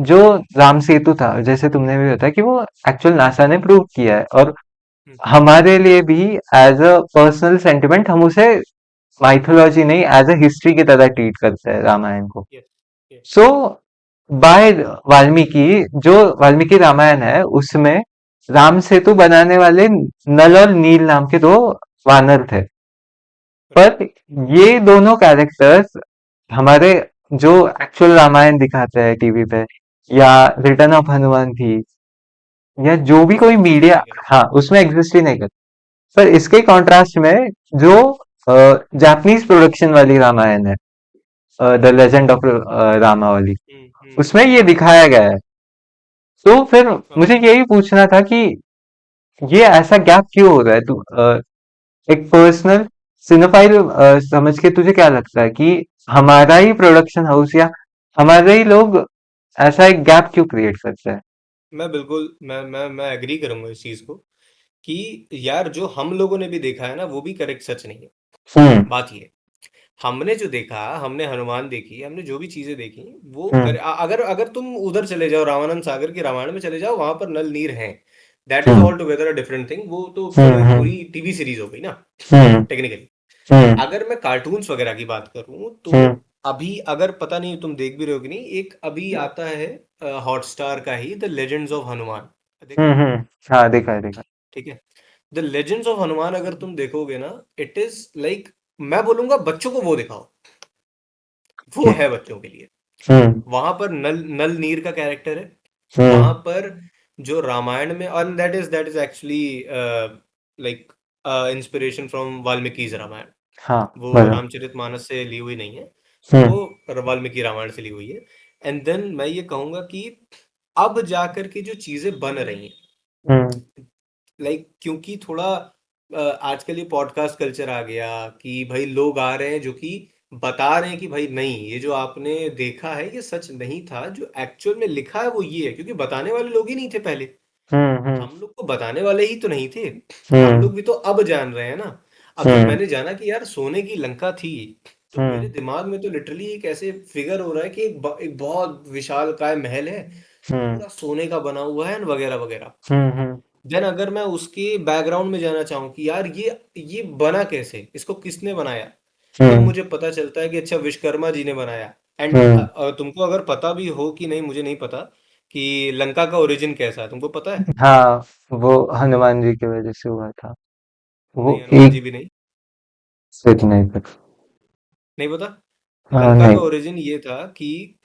जो राम सेतु था, जैसे तुमने भी बताया कि वो एक्चुअल नासा ने प्रूव किया है, और हमारे लिए भी एज अ पर्सनल सेंटिमेंट हम उसे माइथोलॉजी नहीं एज अ हिस्ट्री की तरह ट्रीट करते हैं रामायण को। Yes yes. So by Valmiki, जो वाल्मीकि रामायण है उसमें राम सेतु बनाने वाले नल और नील नाम के दो वानर थे। राइट। पर ये दोनों कैरेक्टर्स हमारे जो एक्चुअल रामायण दिखाते हैं टीवी पे या रिटर्न ऑफ हनुमान थी या जो भी उसमें कोई एग्जिस्ट ही मीडिया, नहीं करे। हाँ, उसमें एग्जिस्ट ही नहीं करती। पर इसके कॉन्ट्रास्ट में जो जापानीज प्रोडक्शन वाली रामायण है, द लेजेंड ऑफ रामा वाली, उसमें ये हम्म। दिखाया गया है। तो फिर हाँ। मुझे यही पूछना था कि ये ऐसा गैप क्यों हो रहा है? तू एक पर्सनल सिनेफाइल समझ के तुझे क्या लगता है कि हमारा ही प्रोडक्शन हाउस या हमारे ही लोग ऐसा एक गैप क्यों क्रिएट करते हैं? मैं बिल्कुल मैं एग्री करूंगा इस चीज को, कि यार जो हम लोगों ने भी देखा है ना, वो भी करेक्ट सच नहीं है। हम्म। बात ये है, हमने जो देखा, हमने हनुमान देखी, हमने जो भी चीजें देखी, वो हम्म। अगर अगर तुम उधर चले जाओ, रामानंद सागर के रामायण में चले जाओ, वहां पर नल नीर हैं। That is hmm. All together a different thing. वो तो चलो एक हम्म। पूरी टीवी सीरीज हो गई ना, हम्म। टेक्निकली। हम्म। अगर मैं कार्टून्स वगैरह की बात करूं, तो हम्म। अभी अगर पता नहीं तुम देख भी रहे हो कि नहीं, एक अभी आता है हॉटस्टार का ही, द लेजेंड्स ऑफ हनुमान। देखा है? हाँ, देखा है, देखा ठीक है। द लेजेंड्स ऑफ हनुमान अगर तुम देखोगे ना, इट इज लाइक, मैं बोलूंगा बच्चों को वो दिखाओ, वो है। है बच्चों के लिए। हम्म। वहां पर नल नल नीर का कैरेक्टर है। वहां हम्म। पर जो रामायण में, और that is actually like inspiration from Valmiki's Ramayan. हाँ, वो बराबर। रामचरितमानस से ली हुई नहीं है, हम्म। वो वाल्मीकि रामायण से ली हुई है। एंड देन मैं ये कहूंगा कि अब जाकर के जो चीजें बन रही हैं, हम्म। क्योंकि थोड़ा आजकल ये पॉडकास्ट कल्चर आ गया, कि भाई लोग आ रहे हैं जो कि बता रहे हैं कि भाई नहीं, ये जो आपने देखा है ये सच नहीं था, जो एक्चुअल में लिखा है वो ये है। क्योंकि बताने वाले लोग ही नहीं थे पहले। हम्म। हम लोग को बताने वाले ही तो नहीं थे। हम हम्म। लोग भी तो अब जान रहे हैं ना। अब जब हम्म। मैंने जाना कि यार सोने की लंका थी, तो मेरे हम्म। दिमाग में तो लिटरली एक ऐसे फिगर हो रहा है कि एक बहुत विशालकाय महल है, हम्म। पूरा सोने का बना हुआ है, वगैरह वगैरह। हम्म। देन अगर मैं उसके बैकग्राउंड में जाना चाहूँ कि यार ये बना कैसे, इसको किसने बनाया, तब हम्म। मुझे पता चलता है कि अच्छा विश्वकर्मा जी ने बनाया। एंड हम्म। तुमको अगर पता भी हो कि नहीं, मुझे नहीं पता कि लंका का ओरिजिन कैसा है, तुमको पता है? हाँ, वो हनुमान जी की वजह से हुआ था। वो नहीं, हनुमान जी एक भी नहीं। सिद्ध नहीं पता। नहीं पता। हाँ, लंका का नहीं। ओरिजिन ये था कि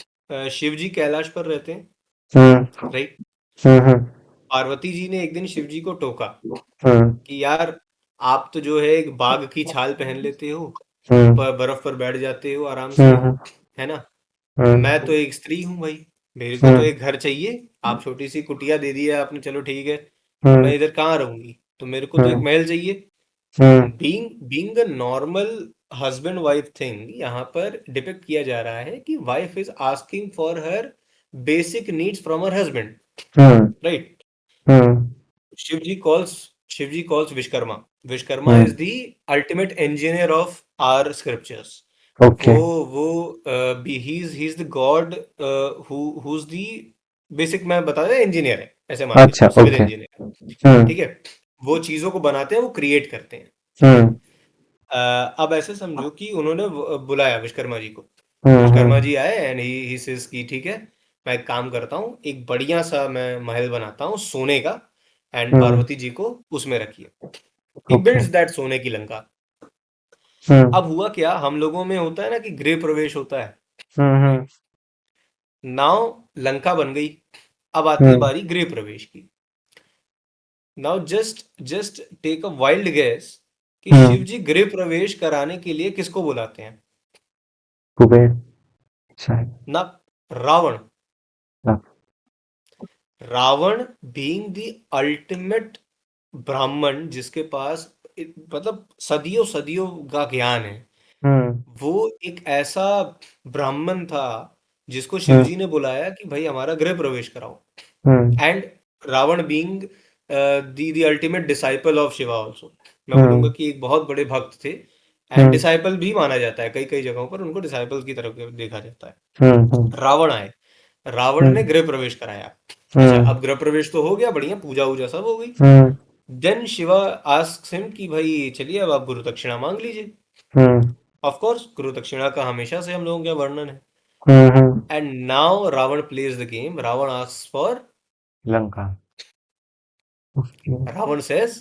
शिव जी कैलाश पर रहते हैं, हम्म। राइट? हम्म। पार्वती जी ने एक दिन शिव जी को टोका हम्म। कि यार, आप तो जो है एक बाघ की छाल पहन लेते हो, हम्म। बर्फ पर बैठ जाते हो आराम से, हम्म। है ना? हम्म। मैं तो एक स्त्री हूँ भाई, मेरे को तो हम्म। एक घर चाहिए। आप छोटी सी कुटिया दे दी है आपने, चलो ठीक है, मैं हम्म। इधर कहाँ रहूंगी? तो मेरे को तो एक हम्म। महल चाहिए। Hmm. Being being a normal husband wife thing, यहाँ पर डिपिक्ट किया जा रहा है कि wife is asking for her basic needs from her husband, hmm. Right? Hmm. Shiv ji calls Vishwakarma. Vishwakarma is hmm. The ultimate engineer of our scriptures. Okay. वो वो he is the god who is the basic, मैं बता दें, engineer है, ऐसे मान के अच्छा, चलो, सिविल ओके। इंजीनियर। हम्म। ठीक है, वो चीजों को बनाते हैं, वो क्रिएट करते हैं। ठीक है। हम्म। अब ऐसे समझो कि उन्होंने बुलाया विश्वकर्मा जी को। हम्म। विश्वकर्मा हम्म। जी आए एंड ही सेज कि ठीक है, मैं एक काम करता हूँ, एक बढ़िया सा मैं महल बनाता हूँ सोने का, एंड हम्म। पार्वती जी को उसमें रखिए। ही ओके। बिल्ड्स दैट सोने की लंका। हम्म। अब हुआ क्या, हम लोगों में होता है ना कि गृह प्रवेश होता है, हम्म। राइट? नाउ लंका बन गई। अब आती है हम्म। बारी गृह प्रवेश की। Now just take a wild guess कि शिव हम्म। जी गृह प्रवेश कराने के लिए किसको बुलाते हैं? कुबेर शायद। ना, रावण। ना। रावण बीइंग द अल्टीमेट ब्राह्मण, जिसके पास मतलब सदियों सदियों का ज्ञान है, हम्म। वो एक ऐसा ब्राह्मण था जिसको हम्म। शिवजी ने बुलाया कि भाई हमारा गृह प्रवेश कराओ। Hmm. And Ravan being the ultimate disciple of Shiva also, मैं बोलूंगा हम्म। कि एक बहुत बड़े भक्त थे। And hmm. डिसाइपल भी माना जाता है, कई कई जगहों पर उनको डिसाइपल की तरफ देखा जाता है। हम्म। हम्म। रावण आए, रावण ने हम्म। गृह प्रवेश कराया। अच्छा, हम्म। अब गृह प्रवेश तो हो गया, बढ़िया पूजा वूजा सब हो गई। हम्म। देन शिवा आस्क्स हिम कि भाई चलिए अब आप गुरु दक्षिणा मांग लीजिए। हम्म। ऑफ कोर्स गुरु दक्षिणा का हमेशा से हम लोगों का वर्णन है। Hmm. And now Ravan plays the game, Ravan asks for, Lanka. Okay. Ravan says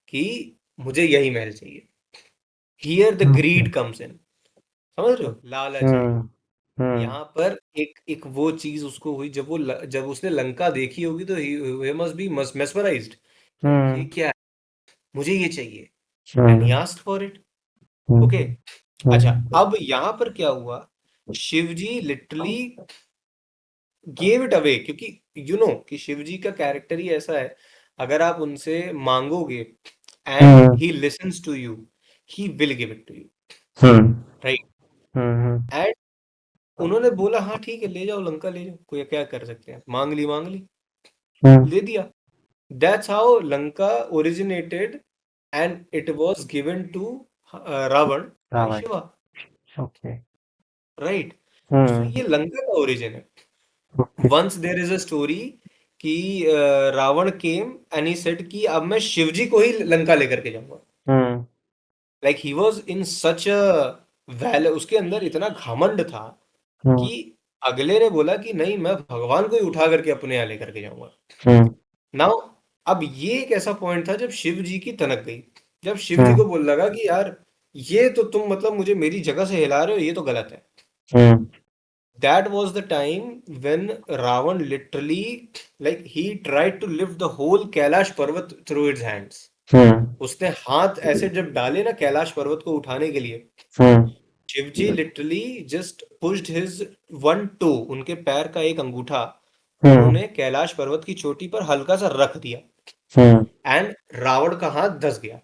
कि मुझे यही महल चाहिए। Here the okay. Greed comes in, समझ रहे हो, लालच आई। हम्म। हम्म। यहाँ पर एक एक वो चीज उसको हुई, जब जब उसने लंका देखी होगी तो ही मस्ट बी मेस्मराइज्ड। यार ये हम्म। क्या है, मुझे ये चाहिए। And he hmm. Asked for it. Okay. Hmm. अच्छा, हम्म। अब यहाँ पर क्या हुआ, Shivji literally gave it away, क्योंकि कि शिवजी का कैरेक्टर ही ऐसा है, अगर आप उनसे मांगोगे and hmm. He listens to you, he will give it to you, hmm. Right? Hmm. And उन्होंने बोला हाँ ठीक है, ले जाओ लंका, ले जाओ, कोई क्या कर सकते हैं, मांग ली मांग ली, हम्म। ले दिया। That's how Lanka originated, and it was given to Ravan by Ravan. Shiva, okay. Right? So hmm. ये लंका का ओरिजिन है। Okay. Once there is a story कि Ravan came and he said कि अब मैं शिवजी को ही लंका लेकर के जाऊंगा। Hmm. Like he was in such a well, उसके अंदर इतना घमंड था हम्म। कि अगले ने बोला कि नहीं, मैं भगवान को ही उठा करके अपने यहाँ लेकर के जाऊंगा। हम्म। नाउ अब ये एक ऐसा पॉइंट था जब शिव जी की तनक गई, जब शिव जी हम्म। को बोल लगा कि यार ये तो तुम मतलब मुझे मेरी जगह से हिला रहे हो, ये तो गलत है। हम्म। That was the time when Ravan literally, like, he tried to lift the whole Kailash Parvat through his hands. हम्म। उसने हाथ ऐसे जब डाले ना कैलाश पर्वत को उठाने के लिए, hmm. Shivji literally just pushed his one toe, उनके पैर का एक अंगूठा हम्म। उन्होंने कैलाश पर्वत की चोटी पर हल्का सा रख दिया, हम्म। एंड रावण का हाथ धस गया।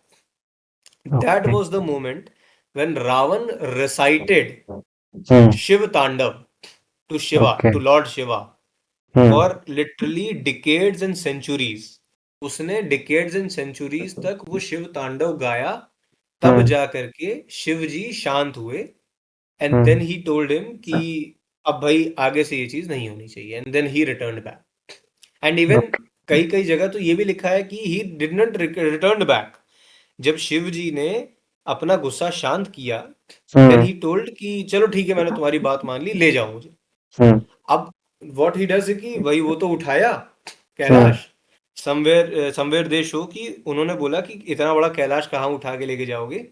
That okay. Was the moment when Ravan recited hmm. Shiv Tandav to Shiva, okay. to Lord Shiva, hmm. for literally decades and centuries. उसने decades and centuries तक वो शिव तांडव गाया, तब हम्म। जा करके शिव जी शांत हुए। And then hmm. He told him कि अब भाई आगे से ये चीज नहीं होनी चाहिए, and then he returned back. And even okay. कई कई जगह तो ये भी लिखा है कि he did not return back. जब शिव जी ने अपना गुस्सा शांत किया, देन हम्म। ही टोल्ड कि चलो ठीक है, मैंने तुम्हारी बात मान ली, ले जाओ मुझे। हम्म। अब व्हाट ही डज कि वही वो तो उठाया hmm. Kailash. Somewhere somewhere they show कि उन्होंने बोला कि इतना बड़ा कैलाश कहाँ उठा के लेके जाओगे।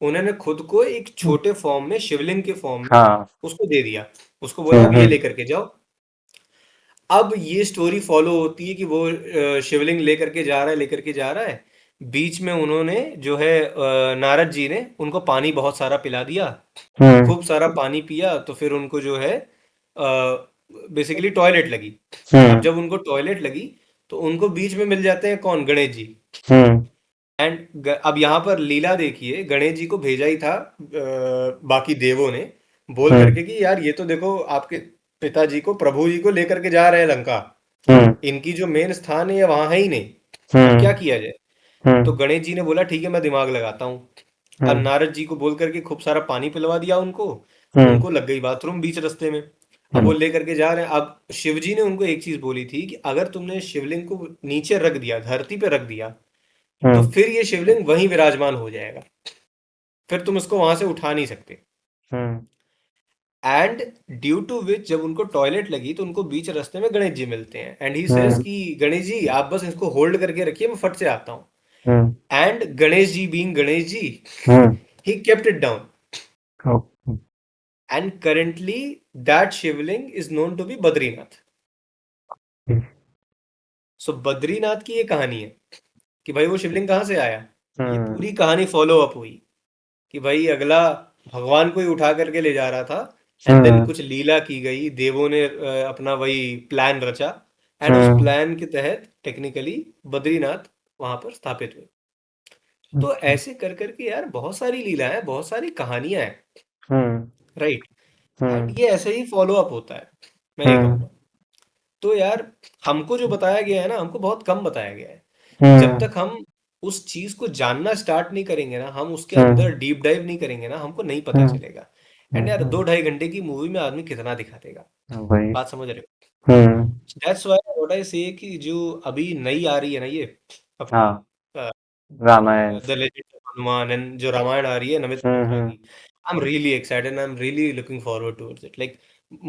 उन्होंने खुद को एक छोटे फॉर्म में, शिवलिंग के फॉर्म में हाँ। उसको दे दिया। उसको बोला अब ये हम्म। लेकर के जाओ। अब ये स्टोरी फॉलो होती है कि वो शिवलिंग लेकर के जा रहा है, लेकर के जा रहा है। बीच में उन्होंने जो है नारद जी ने उनको पानी बहुत सारा पिला दिया। हम्म। खूब सारा पानी पिया तो फिर उनको जो है बेसिकली टॉयलेट लगी। अब हम्म। जब उनको टॉयलेट लगी तो उनको बीच में मिल जाते हैं कौन, गणेश जी। हम्म। एंड अब यहाँ पर लीला देखिए, गणेश जी को भेजा ही था बाकी देवों ने बोल हम्म। करके कि यार ये तो देखो आपके पिताजी को, प्रभु जी को लेकर के जा रहे हैं लंका। हम्म। इनकी जो मेन स्थान है ये वहां है ही नहीं। अब हम्म। क्या किया जाए। तो हम्म। गणेश जी ने बोला ठीक है मैं दिमाग लगाता हूँ। अब हम्म। नारद जी को बोल करके खूब सारा पानी पिलवा दिया उनको। हम्म। उनको लग गई बाथरूम बीच रास्ते में। अब वो हम्म। लेकर के जा रहे हैं। अब शिव जी ने उनको एक चीज बोली थी कि अगर तुमने शिवलिंग को नीचे रख दिया, धरती पे रख दिया, तो हम्म। फिर ये शिवलिंग वहीं विराजमान हो जाएगा। फिर तुम इसको वहां से उठा नहीं सकते। हम्म। एंड ड्यू टू विच जब उनको टॉयलेट लगी तो उनको बीच रास्ते में गणेश जी मिलते हैं एंड ही सेज हम्म। कि गणेश जी आप बस इसको होल्ड करके रखिए, मैं फट से आता हूँ। Hmm. And Ganesh ji being Ganesh ji, hmm. He kept it down. Okay. And currently, that Shivling is known to be Badrinath. So Badrinath की ये कहानी है कि भाई वो शिवलिंग कहाँ से आया। ये हम्म। पूरी कहानी फॉलो अप हुई कि भाई अगला भगवान को ही उठा करके ले जा रहा था। एंड देन हम्म। कुछ लीला की गई, देवों ने अपना वही प्लान रचा। एंड उस हम्म। प्लान के तहत टेक्निकली बद्रीनाथ वहां पर स्थापित हुए। तो ऐसे कर करके यार बहुत सारी लीला है, बहुत सारी कहानियां हैं। हम्म। राइट। एंड हम्म। ये ऐसे ही फॉलो अप होता है, मैं ये हम्म। कहूँगा। तो यार हमको जो बताया गया है ना, हमको बहुत कम बताया गया है। जब हम्म। तक हम उस चीज को जानना स्टार्ट नहीं करेंगे ना, हम उसके हम्म। अंदर डीप डाइव नहीं करेंगे ना, हमको नहीं पता हम्म। चलेगा। एंड यार दो ढाई घंटे की मूवी में आदमी कितना दिखा देगा। वही। बात समझ रहे हो। हम्म। दैट्स व्हाई व्हाट आई से कि जो अभी नई आ रही है ना, ये अपनी हाँ। Ramayana. The legend of Hanuman, and जो रामायण आ रही है नमित मल्होत्रा हम्म। की, I am really excited, I am really looking forward towards it. Like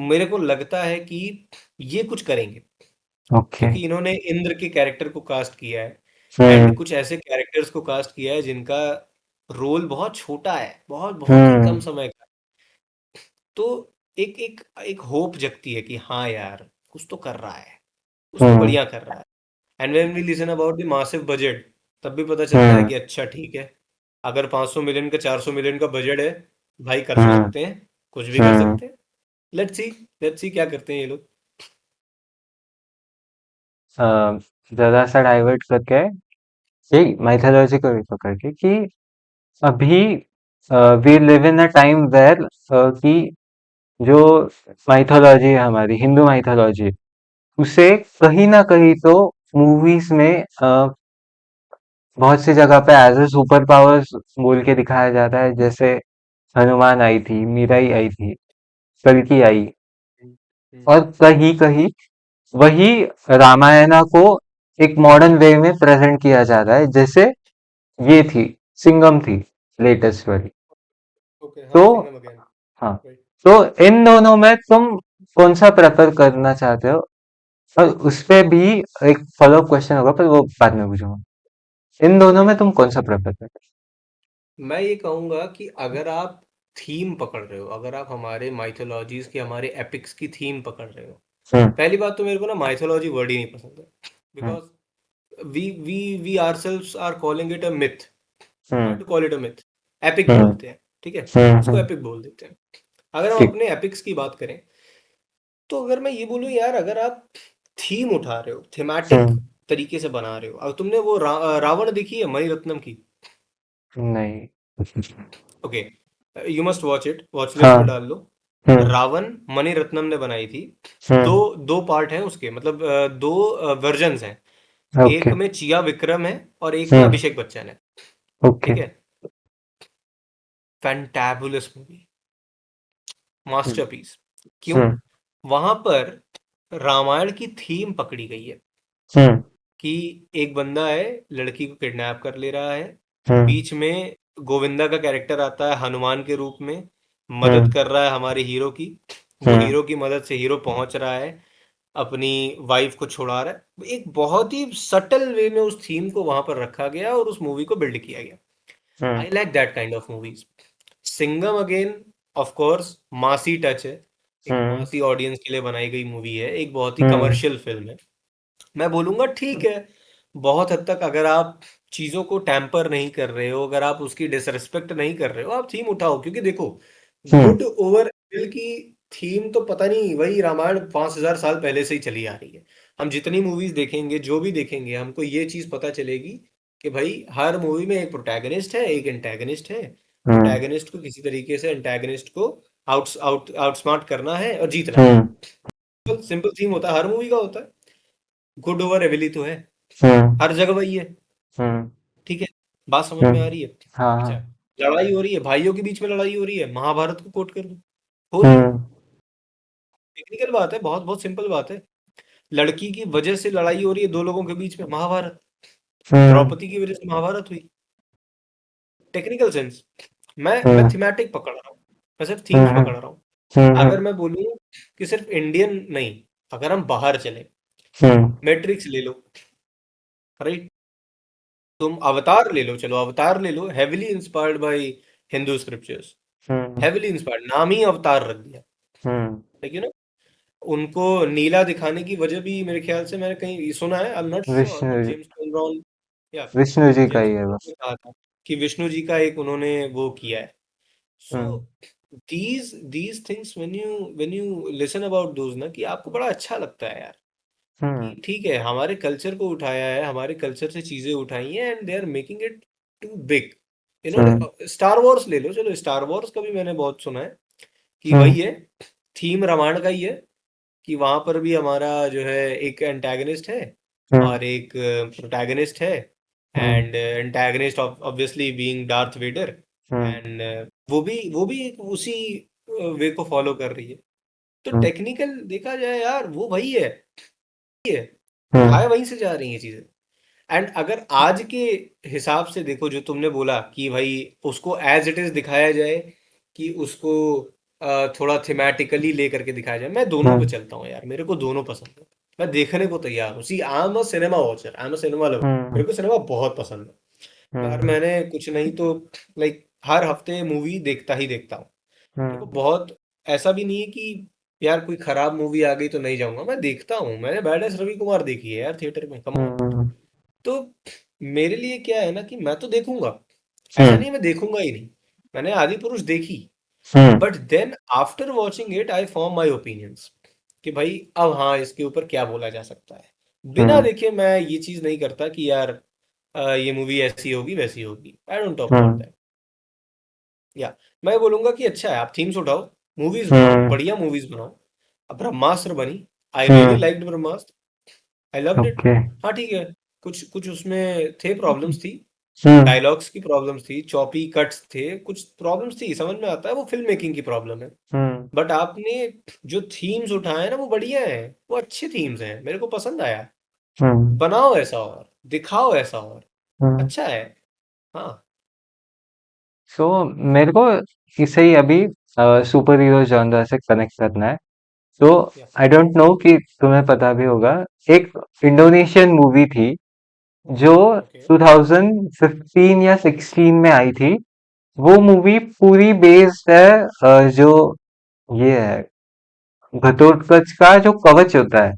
मेरे को लगता है कि ये कुछ करेंगे, ओके। क्योंकि इन्होंने इंद्र के कैरेक्टर को कास्ट किया है। एंड हम्म। कुछ ऐसे कैरेक्टर्स को कास्ट किया है जिनका रोल बहुत छोटा है, बहुत बहुत ही कम हम्म। समय का। तो एक एक एक होप जगती है कि हाँ यार कुछ तो कर रहा है, कुछ तो हम्म। बढ़िया कर रहा है। And when we listen about the massive budget, तब भी पता चलता है हम्म। कि अच्छा ठीक है, अगर 500 मिलियन का 400 मिलियन का बजट है, भाई कर तो हम्म। सकते हैं, कुछ भी कर हम्म। सकते हैं। लेट्स सी, लेट्स सी क्या करते हैं ये लोग। अ, जरा सा डाइवर्ट करके यही माइथोलॉजी को भी पकड़ के कि अभी we live in a time where कि जो माइथोलॉजी है हमारी हिंदू माइथोलॉजी, उसे कहीं ना कहीं तो मूवीज में बहुत सी जगह पे एज ए सुपर पावर्स बोल के दिखाया जाता है। जैसे हनुमान आई थी, मीराई आई थी, कल्कि आई, हम्म। और कहीं कहीं वही रामायणा को एक मॉडर्न वे में प्रेजेंट किया जा रहा है। जैसे ये थी, सिंघम थी, लेटेस्ट वाली। ओके, तो हाँ, सिंघम अगेन। हाँ, राइट। तो इन दोनों में तुम कौन सा प्रेफर करना चाहते हो? और उस पे भी एक फॉलो अप क्वेश्चन होगा, पर वो बाद में पूछूंगा। इन दोनों ओके, में तुम कौन सा प्रेफर करते मैं ये कहूंगा कि अगर आप थीम पकड़ रहे हो, अगर आप हमारे माइथोलॉजीज की, हमारे एपिक्स की थीम पकड़ रहे हो। हो? पहली बात तो मेरे को ना माइथोलॉजी वर्ड ही नहीं पसंद है। Hmm. Because we ourselves are calling it a myth. Hmm. What to call it a myth, epic hmm. बोलते हैं, ठीक है। इसको हम्म। एपिक बोल देते हैं। अगर हम ठीक। अपने एपिक्स की बात करें, तो अगर मैं ये बोलूँ यार, अगर आप थीम उठा रहे हो, थीमेटिक हम्म। तरीके से बना रहे हो। अब तुमने वो रावण देखी है मणिरत्नम की? नहीं। Okay, you must watch it, watch list में हाँ। डाल लो। हम्म। रावण मणिरत्नम ने बनाई थी। दो हम्म। दो पार्ट हैं उसके, मतलब दो वर्जन्स हैं। एक ओके। में चिया विक्रम है और एक में हम्म। अभिषेक बच्चन है। ओके। ठीक है। फैंटाबुलस मूवी, हम्म। मास्टरपीस। क्यों? हम्म। वहां पर रामायण की थीम पकड़ी गई है हम्म। कि एक बंदा है, लड़की को किडनैप कर ले रहा है। हम्म। बीच में गोविंदा का कैरेक्टर आता है हनुमान के रूप में, मदद हम्म। कर रहा है हमारे हीरो की। वो हम्म। हीरो की मदद से हीरो पहुंच रहा है, अपनी वाइफ को छुड़ा रहा है। एक बहुत ही सटल वे में उस थीम को वहां पर रखा गया और उस मूवी को बिल्ड किया गया। Hmm. I like that kind of movies. Singham again, of course massy touch है, एक हम्म। मासी ऑडियंस के लिए बनाई गई मूवी है, एक बहुत ही हम्म। कमर्शियल फिल्म है। मैं बोलूंगा ठीक है, बहुत हद तक अगर आप चीजों को टैम्पर नहीं कर रहे हो, अगर आप उसकी डिसरिस्पेक्ट नहीं कर रहे हो, आप थीम उठाओ। क्योंकि देखो, हम्म। गुड ओवर इविल की थीम तो पता नहीं, वही रामायण 5,000 साल पहले से ही चली आ रही है। हम जितनी मूवीज देखेंगे, जो भी देखेंगे, हमको ये चीज पता चलेगी कि भाई हर मूवी में एक प्रोटैगनिस्ट है, एक एंटैगनिस्ट है। हम्म। प्रोटैगनिस्ट को किसी तरीके से एंटैगनिस्ट को आउटस्मार्ट करना है और जीतना है। हम्म। सिंपल थीम होता है, हर मूवी का होता है। गुड ओवर एविली तो है, हम्म। हर जगह वही है। हम्म। ठीक है, बात समझ में आ हम्म। रही है? हाँ हाँ। अच्छा, लड़ाई हो रही है, भाइयों के बीच में लड़ाई हो रही है, महाभारत को कोट कर दो, हो रही है। हम्म। टेक्निकल बात है, बहुत बहुत सिंपल बात है। लड़की की वजह से लड़ाई हो रही है दो लोगों के बीच में, महाभारत। हम्म। द्रौपदी की वजह से महाभारत हुई। Technical sense. मैं हम्म। थीमेटिक पकड़ रहा हूँ, मैं सिर्फ थीम्स हम्म। पकड़ रहा हूँ। हम्म। अगर मैं बोलूँ कि सिर्फ इंडियन नहीं, अगर हम बाहर चले, हम्म। मैट्रिक्स ले लो, राइट? तुम अवतार ले लो, चलो अवतार ले लो, heavily inspired by Hindu scriptures. Hmm. Heavily inspired, नाम ही अवतार रख दिया। हम्म। ठीक है ना? उनको नीला दिखाने की वजह भी मेरे ख्याल से मैंने कहीं सुना है, आई am not sure, Vishnu but James Cameron, या विष्णु जी का जेम्स ही है कैमरॉन ने बस। कहा था कि विष्णु जी का एक उन्होंने वो किया है। Hmm. So these things, when you listen about those ना, कि आपको बड़ा अच्छा लगता है यार, हम्म। कि ठीक है, हमारे कल्चर को उठाया है, हमारे कल्चर से चीजें उठाई हैं, and they are making it too big. Hmm. Star Wars ले लो, चलो स्टार वॉर्स का भी मैंने बहुत सुना है कि हम्म। वही है, थीम रामायण का ही है, कि वहां पर भी हमारा जो है एक एंटैगनिस्ट है हम्म। और एक प्रोटैगनिस्ट है। Hmm. And antagonist obviously being Darth Vader. Hmm. And वो भी एक उसी वे को फॉलो कर रही है। तो हम्म। टेक्निकल देखा जाए यार, वो वही है, हम्म। उठाए वहीं से जा रही हैं चीजें। एंड अगर आज के हिसाब से देखो, जो तुमने बोला कि भाई उसको एज इट इज दिखाया जाए, कि उसको थोड़ा थीमेटिकली लेकर के दिखाया जाए, मैं दोनों पे हम्म। चलता हूँ यार, मेरे को दोनों पसंद है। मैं देखने को तैयार हूँ। See I am a cinema watcher, I am a cinema lover. Hmm. मेरे को सिनेमा बहुत पसंद है। हर हम्म। मैंने कुछ नहीं तो लाइक हर हफ्ते मूवी देखता ही देखता हूँ। मेरे को हम्म। बहुत, ऐसा भी नहीं है कि यार कोई खराब मूवी आ गई तो नहीं जाऊंगा, मैं देखता हूँ। मैंने बैड एस रवि कुमार देखी है यार थिएटर में, कम ऑन। हम्म। तो मेरे लिए क्या है ना, कि मैं तो देखूंगा, ऐसा हम्म। नहीं है मैं देखूंगा ही नहीं। मैंने आदि पुरुष देखी, hmm. But then after watching it I form my opinions, कि भाई अब हाँ, इसके ऊपर क्या बोला जा सकता है। बिना हम्म। देखे मैं ये चीज नहीं करता कि यार ये मूवी ऐसी होगी वैसी होगी। I don't talk about hmm. That. या मैं बोलूंगा कि अच्छा है, आप थीम्स उठाओ, मूवीज बनाओ, हम्म। बढ़िया मूवीज बनाओ। अब ब्रह्मास्त्र बनी, I really hmm. Liked Brahmastra, I loved it. Okay. हाँ ठीक है, कुछ कुछ उसमें थे, प्रॉब्लम्स थी, हम्म। डायलॉग्स की प्रॉब्लम्स थी, चॉपी कट्स थे, कुछ प्रॉब्लम्स थी, समझ में आता है, वो फिल्म मेकिंग की प्रॉब्लम है। हम्म। बट आपने जो थीम्स उठाए हैं ना, वो बढ़िया है, वो अच्छे थीम्स हैं, मेरे को पसंद आया। हम्म। बनाओ ऐसा और दिखाओ ऐसा और, हम्म। अच्छा है। हाँ। सो मेरे को इसे ही अभी सुपर हीरो जॉनर से कनेक्ट करना है। तो या आई डोंट नो कि तुम्हें पता भी होगा, एक इंडोनेशियन मूवी थी जो ओके। 2015 या 16 में आई थी। वो मूवी पूरी बेस्ड है जो ये है घटोत्कच का जो कवच होता है।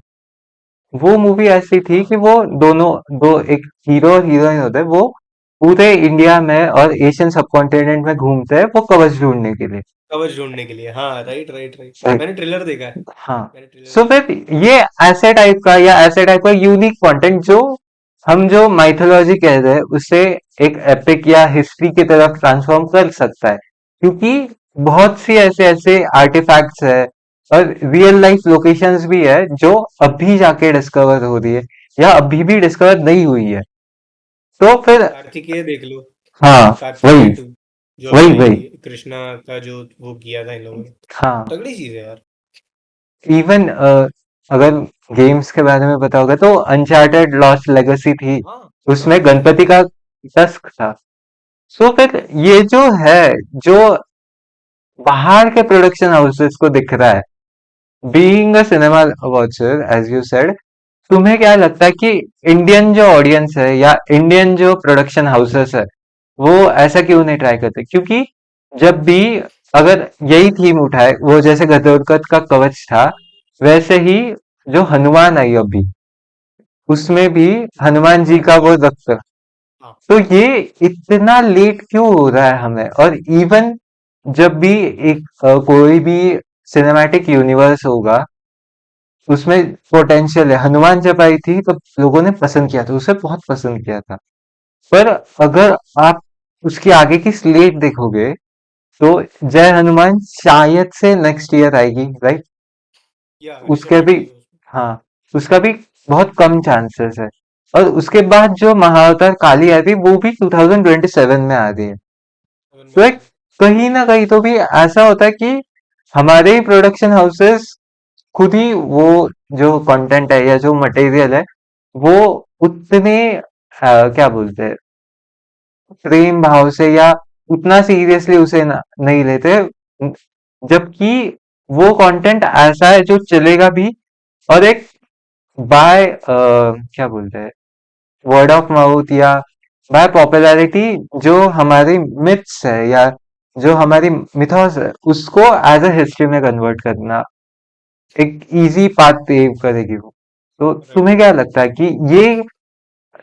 वो मूवी ऐसी थी हाँ, कि वो दोनों दो एक हीरो और हीरोइन होते हैं, वो पूरे इंडिया में और एशियन सबकॉन्टिनेंट में घूमते हैं वो कवच ढूंढने के लिए। कवच ढूंढने के लिए, हाँ, राइट राइट राइट, Right. मैंने ट्रेलर देखा है। हाँ। मैंने ट्रेलर सो देखा फिर है। ये ऐसे टाइप का यूनिक कंटेंट जो हम जो माइथोलॉजी कह रहे हैं उसे एक एपिक या हिस्ट्री की तरफ ट्रांसफॉर्म कर सकता है, क्योंकि बहुत सी ऐसे ऐसे आर्टिफैक्ट्स है और रियल लाइफ लोकेशंस भी है जो अभी जाके डिस्कवर हो रही है या अभी भी डिस्कवर नहीं हुई है। तो फिर कार्तिकेय देख लो, हाँ, कार्तिकेय वही 2, जो वही अभी वही। कृष्णा का जो वो किया था इन लोगों ने, हाँ, तगड़ी चीज है यार। इवन अगर गेम्स के बारे में पता होगा तो अनचार्टेड लॉस्ट लेगेसी थी, हाँ उसमें हाँ हाँ गणपति हाँ। का टस्क था। सो फिर ये जो है, जो बाहर के प्रोडक्शन हाउसेस को दिख रहा है, being a cinema watcher as you said, तुम्हें क्या लगता है कि इंडियन जो ऑडियंस है या इंडियन जो प्रोडक्शन हाउसेस है, वो ऐसा क्यों नहीं ट्राई करते? क्योंकि जब भी अगर यही थीम उठाए, वो जैसे घटोत्कच का कवच था, वैसे ही जो हनुमान आई अभी, उसमें भी हनुमान जी हाँ का वो कवच। रखते, हाँ तो ये इतना लेट क्यों हो रहा है हमें? और इवन जब भी एक कोई भी सिनेमैटिक यूनिवर्स होगा, उसमें पोटेंशियल है। हनुमान जब आई थी तो लोगों ने पसंद किया था, उसे बहुत पसंद किया था। पर अगर आप उसकी आगे की स्लेट देखोगे, तो जय हनुमान शायद से नेक्स्ट ईयर आएगी, राइट? या ऋषभ उसके भी, शेट्टी है उसमें। हाँ, उसका भी बहुत कम चांसेस है। और उसके बाद जो महाअवतार काली आई थी, वो भी 2027 में आ रही है। अवन में तो आ एक रही है। कहीं ना कहीं तो भी ऐसा होता है कि हमारे ही प्रोडक्शन हाउसेस खुद ही वो जो कंटेंट है या जो मटेरियल है, वो उतने क्या बोलते हैं, प्रेम भाव से या उतना सीरियसली उसे नहीं लेते। जबकि वो कंटेंट ऐसा है जो चलेगा भी, और एक बाय क्या बोलते हैं, वर्ड ऑफ माउथ या बाय पॉपुलैरिटी, जो हमारी मिथ्स है या जो हमारी मिथोस है, उसको एज अ हिस्ट्री में कन्वर्ट करना एक इजी पाथ पेव करेगी वो। तो राइट। तुम्हें क्या लगता है कि ये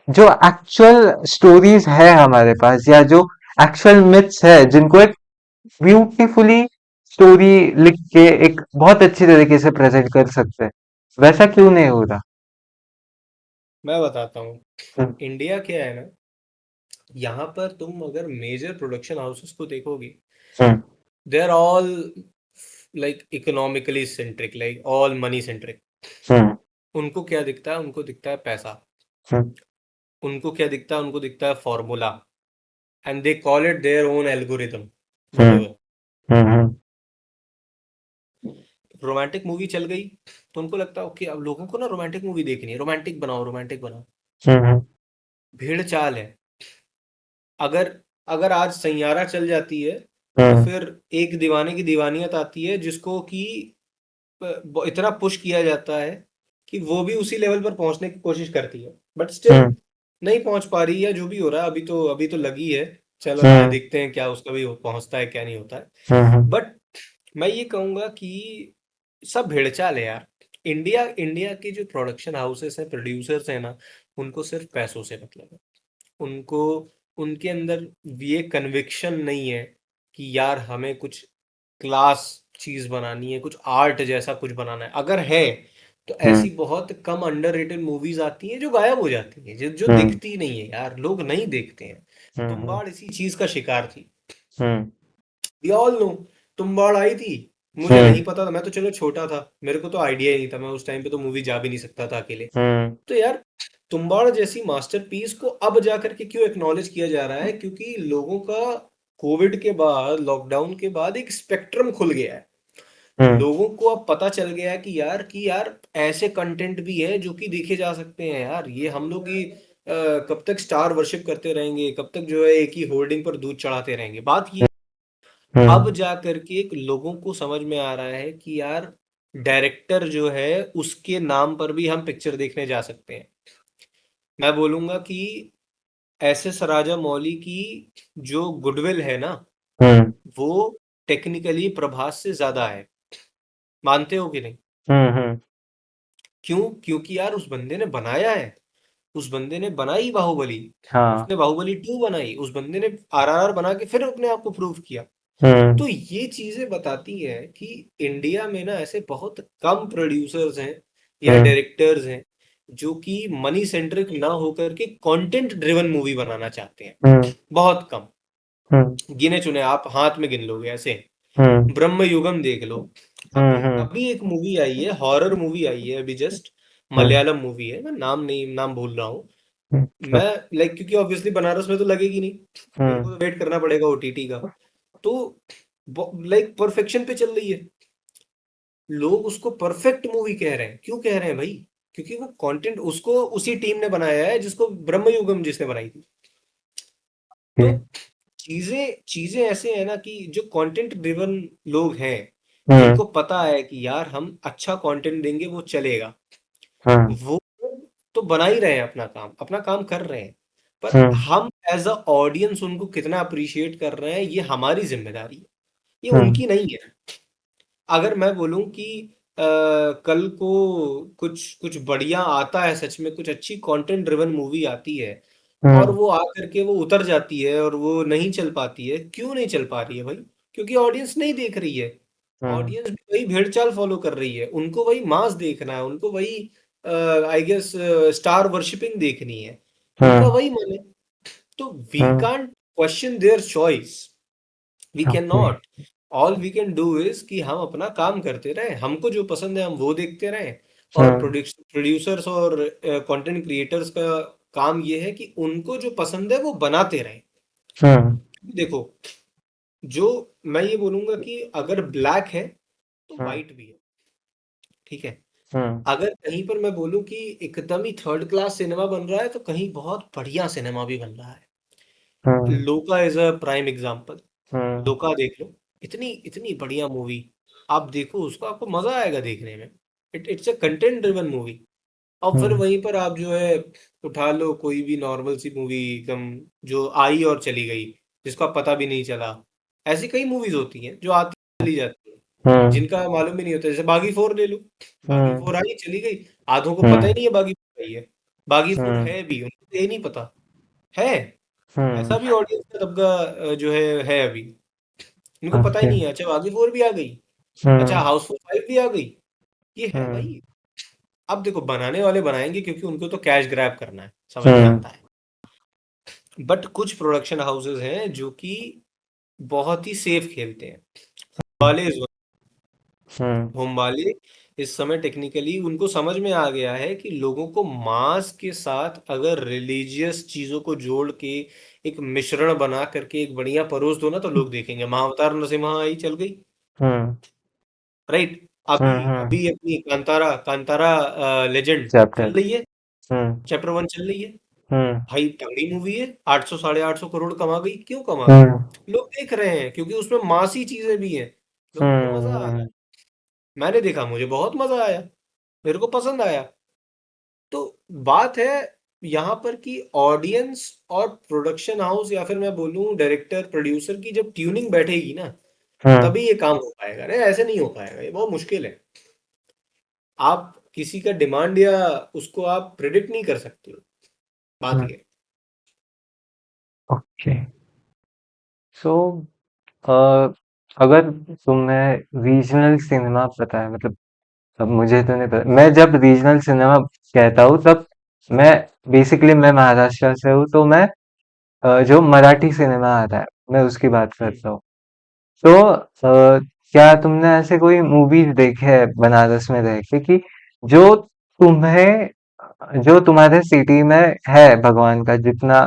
जो एक्चुअल स्टोरीज है हमारे पास, या जो एक्चुअल मिथ्स है जिनको एक ब्यूटीफुली स्टोरी लिख के एक बहुत अच्छी तरीके से प्रेजेंट कर सकते हैं, वैसा क्यों नहीं हो रहा? मैं बताता हूँ। हम्म। इंडिया क्या है ना, यहाँ पर तुम अगर मेजर प्रोडक्शन हाउसेस को देखोगे, hmm. They are all like economically centric, like all money centric. Hmm. उनको क्या दिखता है? उनको दिखता है पैसा। हम्म। उनको क्या दिखता है? उनको दिखता है formula. And they call it their own algorithm, hmm. Whatever. Hmm. Romantic movie चल गई तो उनको लगता है ओके, अब लोगों को ना रोमांटिक मूवी देखनी है, रोमांटिक बनाओ, रोमांटिक बनाओ। हम्म। भीड़ चाल है। अगर अगर आज सैयारा चल जाती है, तो हम्म। फिर एक दीवाने की दीवानियत आती है, जिसको कि इतना पुश किया जाता है कि वो भी उसी लेवल पर पहुंचने की कोशिश करती है, बट स्टिल हम्म। नहीं पहुंच पा रही है। जो भी हो रहा है, अभी तो लगी है। चल रहा है, हम्म। देखते हैं क्या उसका भी पहुंचता है क्या नहीं होता है। हम्म। बट मैं ये कहूंगा कि सब भेड़चाल है यार। इंडिया के जो प्रोडक्शन हाउसेस हैं, प्रोड्यूसर्स हैं ना, उनको सिर्फ पैसों से मतलब है। उनको उनके अंदर ये कन्विक्शन नहीं है कि यार हमें कुछ क्लास चीज बनानी है, कुछ आर्ट जैसा कुछ बनाना है। अगर है तो हम्म। ऐसी बहुत कम अंडररेटेड मूवीज आती हैं जो गायब हो जाती हैं, जो हम्म। दिखती नहीं है यार, लोग नहीं देखते हैं। हम्म। तुम्बाड़ इसी चीज का शिकार थी। हम्म। वी ऑल नो, तुम्बाड़ आई थी। मुझे हम्म। नहीं पता था, मैं तो चलो छोटा था, मेरे को तो आइडिया ही नहीं था, मैं उस टाइम पे तो मूवी जा भी नहीं सकता था अकेले। हम्म। तो यार, तुम्बाड़ जैसी मास्टरपीस को अब जा करके क्यों एक्नॉलेज किया जा रहा है? क्योंकि लोगों का कोविड के बाद, लॉकडाउन के बाद एक स्पेक्ट्रम खुल गया है। हम्म। लोगों को अब पता चल गया है कि यार ऐसे कंटेंट भी है जो कि देखे जा सकते हैं यार। ये हम लोग ही कब तक स्टार वर्शिप करते रहेंगे? कब तक जो है एक ही होर्डिंग पर दूध चढ़ाते रहेंगे? बात ये अब हम्म। जा करके लोगों को समझ में आ रहा है कि यार, डायरेक्टर जो है उसके नाम पर भी हम पिक्चर देखने जा सकते हैं। मैं बोलूंगा कि एस एस राजा मौली की जो गुडविल है ना, हम्म। वो टेक्निकली प्रभास से ज्यादा है। मानते हो कि नहीं? हम्म। क्यों? क्योंकि यार उस बंदे ने बनाया है। उस बंदे ने बनाई बाहुबली। हाँ। उसने बाहुबली 2 बनाई, उस बंदे ने आरआरआर बना के फिर अपने आप को प्रूव किया। हम्म। तो ये चीजें बताती है कि इंडिया में ना ऐसे बहुत कम प्रोड्यूसर्स हैं या हम्म। डायरेक्टर्स हैं जो कि मनी सेंट्रिक ना होकर के कंटेंट ड्रिवन मूवी बनाना चाहते हैं। हम्म। बहुत कम, हम्म। गिने चुने, आप हाथ में गिन लोगे ऐसे। हम्म। ब्रह्म युगम देख लो। अभी हम्म। अभी एक मूवी आई है, हॉरर मूवी आई है अभी जस्ट। हम्म। मलयालम मूवी है, मैं नाम नहीं, नाम भूल रहा हूँ। अच्छा। मैं लाइक, क्योंकि ऑब्वियसली बनारस में तो लगेगी नहीं, मेरे को हम्म। तो वेट करना पड़ेगा ओटीटी का। तो लाइक परफेक्शन पे चल रही है। लोग उसको परफेक्ट मूवी कह रहे हैं। क्यों कह रहे हैं भाई? क्योंकि वो कंटेंट उसको उसी टीम ने बनाया है जिसको ब्रह्मयुगम जिसने बनाई थी। तो हम्म। चीजें चीजें ऐसे हैं ना कि जो कंटेंट ड्रिवन लोग हैं, हम्म। जिनको पता है कि यार हम अच्छा कंटेंट देंगे वो चलेगा, हम्म। वो तो बना ही रहे हैं, अपना काम कर रहे हैं। पर हम्म। हम एज अ ऑडियंस उनको कितना अप्रिशिएट कर रहे हैं, ये हमारी जिम्मेदारी है, ये हम्म। उनकी नहीं है। अगर मैं बोलूं कि कल को कुछ कुछ बढ़िया आता है, सच में कुछ अच्छी कंटेंट ड्रिवन मूवी आती है, और हम्म। वो आकर के वो उतर जाती है और वो नहीं चल पाती है, क्यों नहीं चल पा रही है भाई? क्योंकि ऑडियंस नहीं देख रही है। हम्म। ऑडियंस भी वही भेड़ चाल फॉलो कर रही है, उनको वही मास देखना है, उनको वही आई गेस स्टार वर्शिपिंग देखनी है, उनका हम्म। वही मन है। तो we hmm. Can't question their choice, we can okay. Not. All we can do is कि हम अपना काम करते रहे, हमको जो पसंद है हम वो देखते रहे। और हम्म। प्रोड्यूसर्स और कंटेंट क्रिएटर्स का काम ये है कि उनको जो पसंद है वो बनाते रहे। हम्म। देखो, जो मैं ये बोलूंगा कि अगर ब्लैक है तो हम्म। वाइट भी है, ठीक है। हम्म। अगर कहीं पर मैं बोलूं कि एकदम ही थर्ड क्लास सिनेमा बन रहा है, तो कहीं बहुत बढ़िया सिनेमा भी बन रहा है। हम्म। लोका इज अ प्राइम एग्जाम्पल। हम्म। लोका देख लो, इतनी इतनी बढ़िया मूवी। आप देखो उसको, आपको मजा आएगा देखने में। It's a content driven movie. अब फिर हम्म। वहीं पर आप जो है उठा लो कोई भी नॉर्मल सी मूवी एकदम, जो आई और चली गई, जिसका पता भी नहीं चला। ऐसी कई मूवीज होती हैं जो आती चली जाती हैं, हम्म। जिनका मालूम ही नहीं होता। जैसे बागी फोर ले लो, बागी हम्म। फोर आई चली गई, आधों को पता ही हम्म। नहीं है बागी फोर आई है। बागी फोर हम्म। है भी, उनको ये नहीं पता है। हम्म। ऐसा भी ऑडियंस का तबका जो है अभी, इनको पता ही ओके। नहीं है। अच्छा बागी फोर भी आ गई, अच्छा हम्म। हाउसफुल फाइव भी आ गई, ये है हम्म। भाई। अब देखो, बनाने वाले बनाएंगे क्योंकि उनको तो कैश ग्रैब करना है, समझ में हम्म। आता है। बट कुछ प्रोडक्शन हाउसेस हैं जो कि बहुत ही सेफ खेलते हैं। वाले हम्म। होम वाले इस समय टेक्निकली उनको समझ में आ गया है कि लोगों को मास के साथ अगर रिलीजियस चीजों को जोड़ के एक मिश्रण बना करके एक बढ़िया परोस दो ना, तो लोग देखेंगे। महाअवतार नरसिम्हा आई चल गई, हम्म। राइट। अभी हम्म। अभी अपनी कांतारा कांतारा लेजेंड चैप्टर। चल रही है, हम्म। चैप्टर वन चल रही है। हम्म। भाई तगड़ी मूवी है, 800 850 करोड़ कमा गई। क्यों कमा गई? हम्म। लोग देख रहे हैं क्योंकि उसमें मासी चीजें भी हैं, लोगों को मजा आ रहा हम्म। है। मैंने देखा, मुझे बहुत मजा आया, मेरे को पसंद आया। तो बात है यहाँ पर कि ऑडियंस और प्रोडक्शन हाउस, या फिर मैं बोलूँ डायरेक्टर प्रोड्यूसर की जब ट्यूनिंग बैठेगी ना, हम्म। तभी ये काम हो पाएगा। नहीं ऐसे नहीं हो पाएगा, ये बहुत मुश्किल है। आप किसी का डिमांड या उसको आप प्रिडिक्ट नहीं कर सकते हो, बात हम्म। ये है। ओके। सो अगर तुम्हें रीजनल सिनेमा पता है, मतलब अब मुझे तो नहीं पता। मैं जब रीजनल सिनेमा कहता हूँ तब मैं बेसिकली मैं महाराष्ट्र से हूँ, तो मैं जो मराठी सिनेमा आता है मैं उसकी बात हम्म। करता हूँ। तो क्या तुमने ऐसे कोई मूवीज देखे है बनारस में रह के कि जो तुम्हें जो तुम्हारे सिटी में है, भगवान का जितना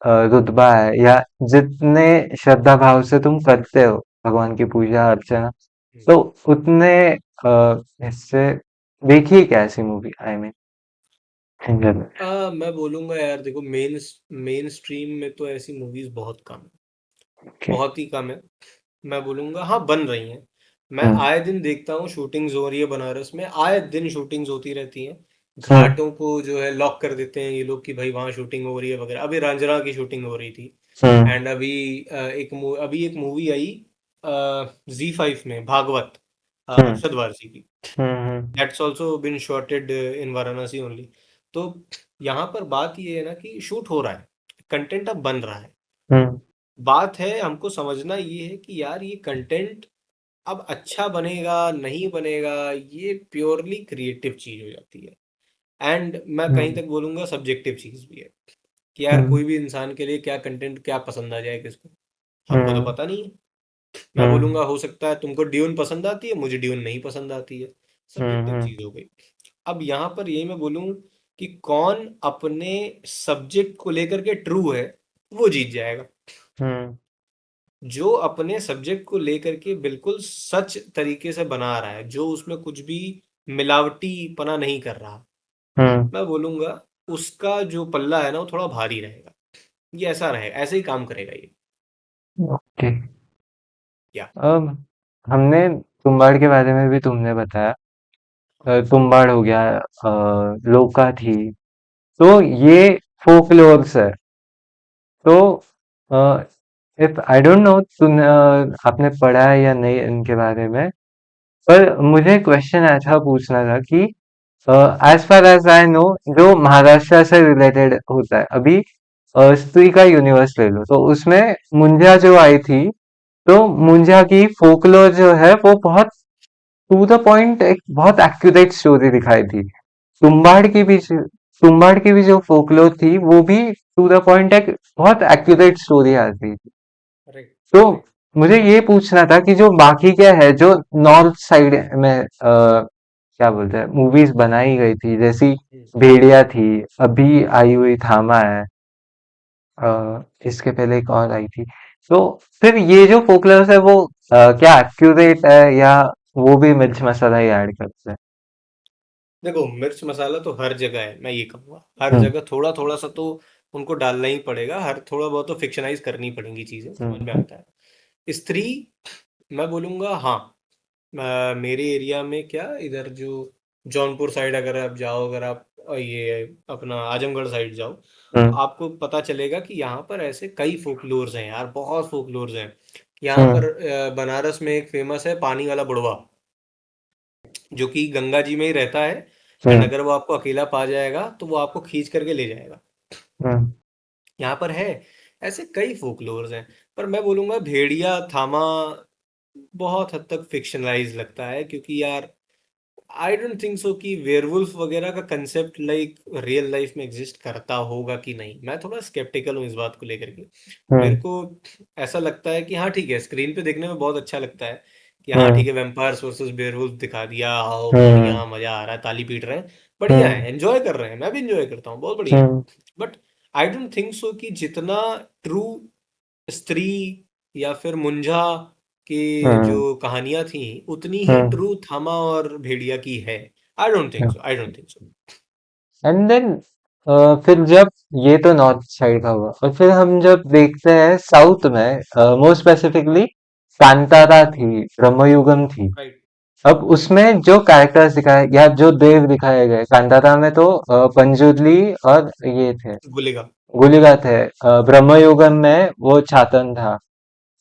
रुतबा है या जितने श्रद्धा भाव से तुम करते हो भगवान की पूजा अर्चना, हम्म। तो उतने इससे देखिए क्या ऐसी movie, I mean in general. मैं बोलूंगा यार, देखो मेन स्ट्रीम में तो ऐसी मूवीज बहुत कम है, ओके। बहुत ही कम है। मैं बोलूंगा हाँ बन रही हैं। मैं हम्म। आए दिन देखता हूँ शूटिंग्स हो रही है बनारस में, आए दिन शूटिंग्स होती रहती हैं। हम्म। घाटों को जो है लॉक कर देते हैं ये लोग कि भाई वहाँ शूटिंग हो रही है वगैरह। अभी रंजना की शूटिंग हो रही थी। हम्म। एंड अभी एक मूवी आई Z5 में, भागवत, हम्म। अरशद वारसी की। Hmm. That's also been shotted in Varanasi only. तो यहाँ पर बात ये है ना कि शूट हो रहा है, कंटेंट अब बन रहा है। हम्म। बात है हमको समझना ये है कि यार ये कंटेंट अब अच्छा बनेगा नहीं बनेगा, ये प्योरली क्रिएटिव चीज हो जाती है। एंड मैं कहीं हम्म। तक बोलूंगा सब्जेक्टिव चीज भी है कि यार हम्म। कोई भी इंसान के लिए क्या कंटेंट क्या पसंद आ जाए किसको, हमको तो हम्म। पता नहीं है। मैं हम्म। बोलूंगा हो सकता है तुमको ड्यून पसंद आती है, मुझे ड्यून नहीं पसंद आती है। सब्जेक्टिव हम्म। चीज हो गई। अब यहाँ पर यही मैं बोलूँ कि कौन अपने सब्जेक्ट को लेकर के ट्रू है, वो जीत जाएगा। हम्म। जो अपने सब्जेक्ट को लेकर के बिल्कुल सच तरीके से बना रहा है, जो उसमें कुछ भी मिलावटी पना नहीं कर रहा, हम्म। मैं बोलूंगा उसका जो पल्ला है ना वो थोड़ा भारी रहेगा। ये ऐसा रहेगा, ऐसे ही काम करेगा ये। ओके। या अब हमने तुम्बाड़ के बारे में भी तुमने बताया। तुम्बाड़ हो गया, लोका थी, तो ये फोकलोर्स है। तो इफ आई डोंट नो तुम आपने पढ़ा है या नहीं इनके बारे में, पर मुझे क्वेश्चन ऐसा पूछना था कि as far as I know, जो महाराष्ट्र से रिलेटेड होता है, अभी स्त्री का यूनिवर्स ले लो, तो उसमें मुंजा जो आई थी, तो मुंजा की फोकलोर जो है वो बहुत टू द पॉइंट, एक बहुत एक्यूरेट स्टोरी दिखाई थी। तुम्बाड़ की भी तुम्बाड़ की भी जो फोकलोर थी वो भी टू द पॉइंट एक बहुत एक्यूरेट स्टोरी आती थी। राइट तो राइट। मुझे ये पूछना था कि जो बाकी क्या है, जो नॉर्थ साइड में क्या बोलते हैं, मूवीज बनाई गई थी, जैसी भेड़िया थी, अभी आई हुई थामा है, इसके पहले एक और आई थी। तो फिर ये जो फोकलर्स है वो क्या एक्यूरेट है, या वो भी मिर्च मसाला ही ऐड करते हैं? देखो, मिर्च मसाला तो हर जगह है, मैं ये कहूँगा हर हम्म। जगह थोड़ा थोड़ा सा तो उनको डालना ही पड़ेगा, हर थोड़ा बहुत तो फिक्शनाइज करनी पड़ेंगी चीजें, समझ में हम्म। आता है। स्त्री, मैं बोलूँगा हाँ। मेरे एरिया में क्या, इधर जो जौनपुर साइड अगर आप जाओ, अगर आप ये अपना आजमगढ़ साइड जाओ, तो हम्म। आपको पता चलेगा कि यहाँ पर ऐसे कई फोकलोर्स हैं यार, बहुत फोकलोर्स हैं। यहाँ पर हम्म। बनारस में एक फेमस है पानी वाला बुढ़वा, जो कि गंगा जी में ही रहता है। एंड हम्म। अगर वो आपको अकेला पा जाएगा तो वो आपको खींच करके ले जाएगा। हम्म। यहाँ पर है, ऐसे कई फोकलोर्स हैं। पर मैं बोलूँगा भेड़िया थामा बहुत हद तक फिक्शनलाइज लगता है, क्योंकि यार आई डोंट थिंक सो कि वेयरवुल्फ वगैरह का कंसेप्ट लाइक रियल लाइफ में एग्जिस्ट करता होगा कि नहीं। मैं थोड़ा स्केप्टिकल हूँ इस बात को लेकर के। मेरे हम्म। को ऐसा लगता है कि हाँ ठीक है, स्क्रीन पे देखने में बहुत अच्छा लगता है कि हाँ हम्म। ठीक है, वेम्पायर्स वर्सेस वेयरवुल्फ दिखा दिया, आओ हम्म। बढ़िया मजा आ रहा है, ताली पीट रहे हैं, बढ़िया हम्म। है, एंजॉय कर रहे हैं, मैं भी एंजॉय करता हूँ, बहुत बढ़िया है। Hmm. But I don't think so कि जितना ट्रू स्त्री या फिर मुंजा की हम्म। जो कहानियां थी, उतनी ही हम्म। ट्रू थामा और भेड़िया की है। I don't think so, I don't think so. And then फिर जब, ये तो नॉर्थ साइड का हुआ, और फिर हम जब देखते हैं साउथ में, मोर स्पेसिफिकली कांतारा थी, ब्रह्मयुगम थी। राइट। अब उसमें जो कैरेक्टर्स दिखाए या जो देव दिखाए गए, कांतारा में तो पंजुर्ली और ये थे, गुलेगा। गुलिगा थे, ब्रह्मयुगम में वो चातन था।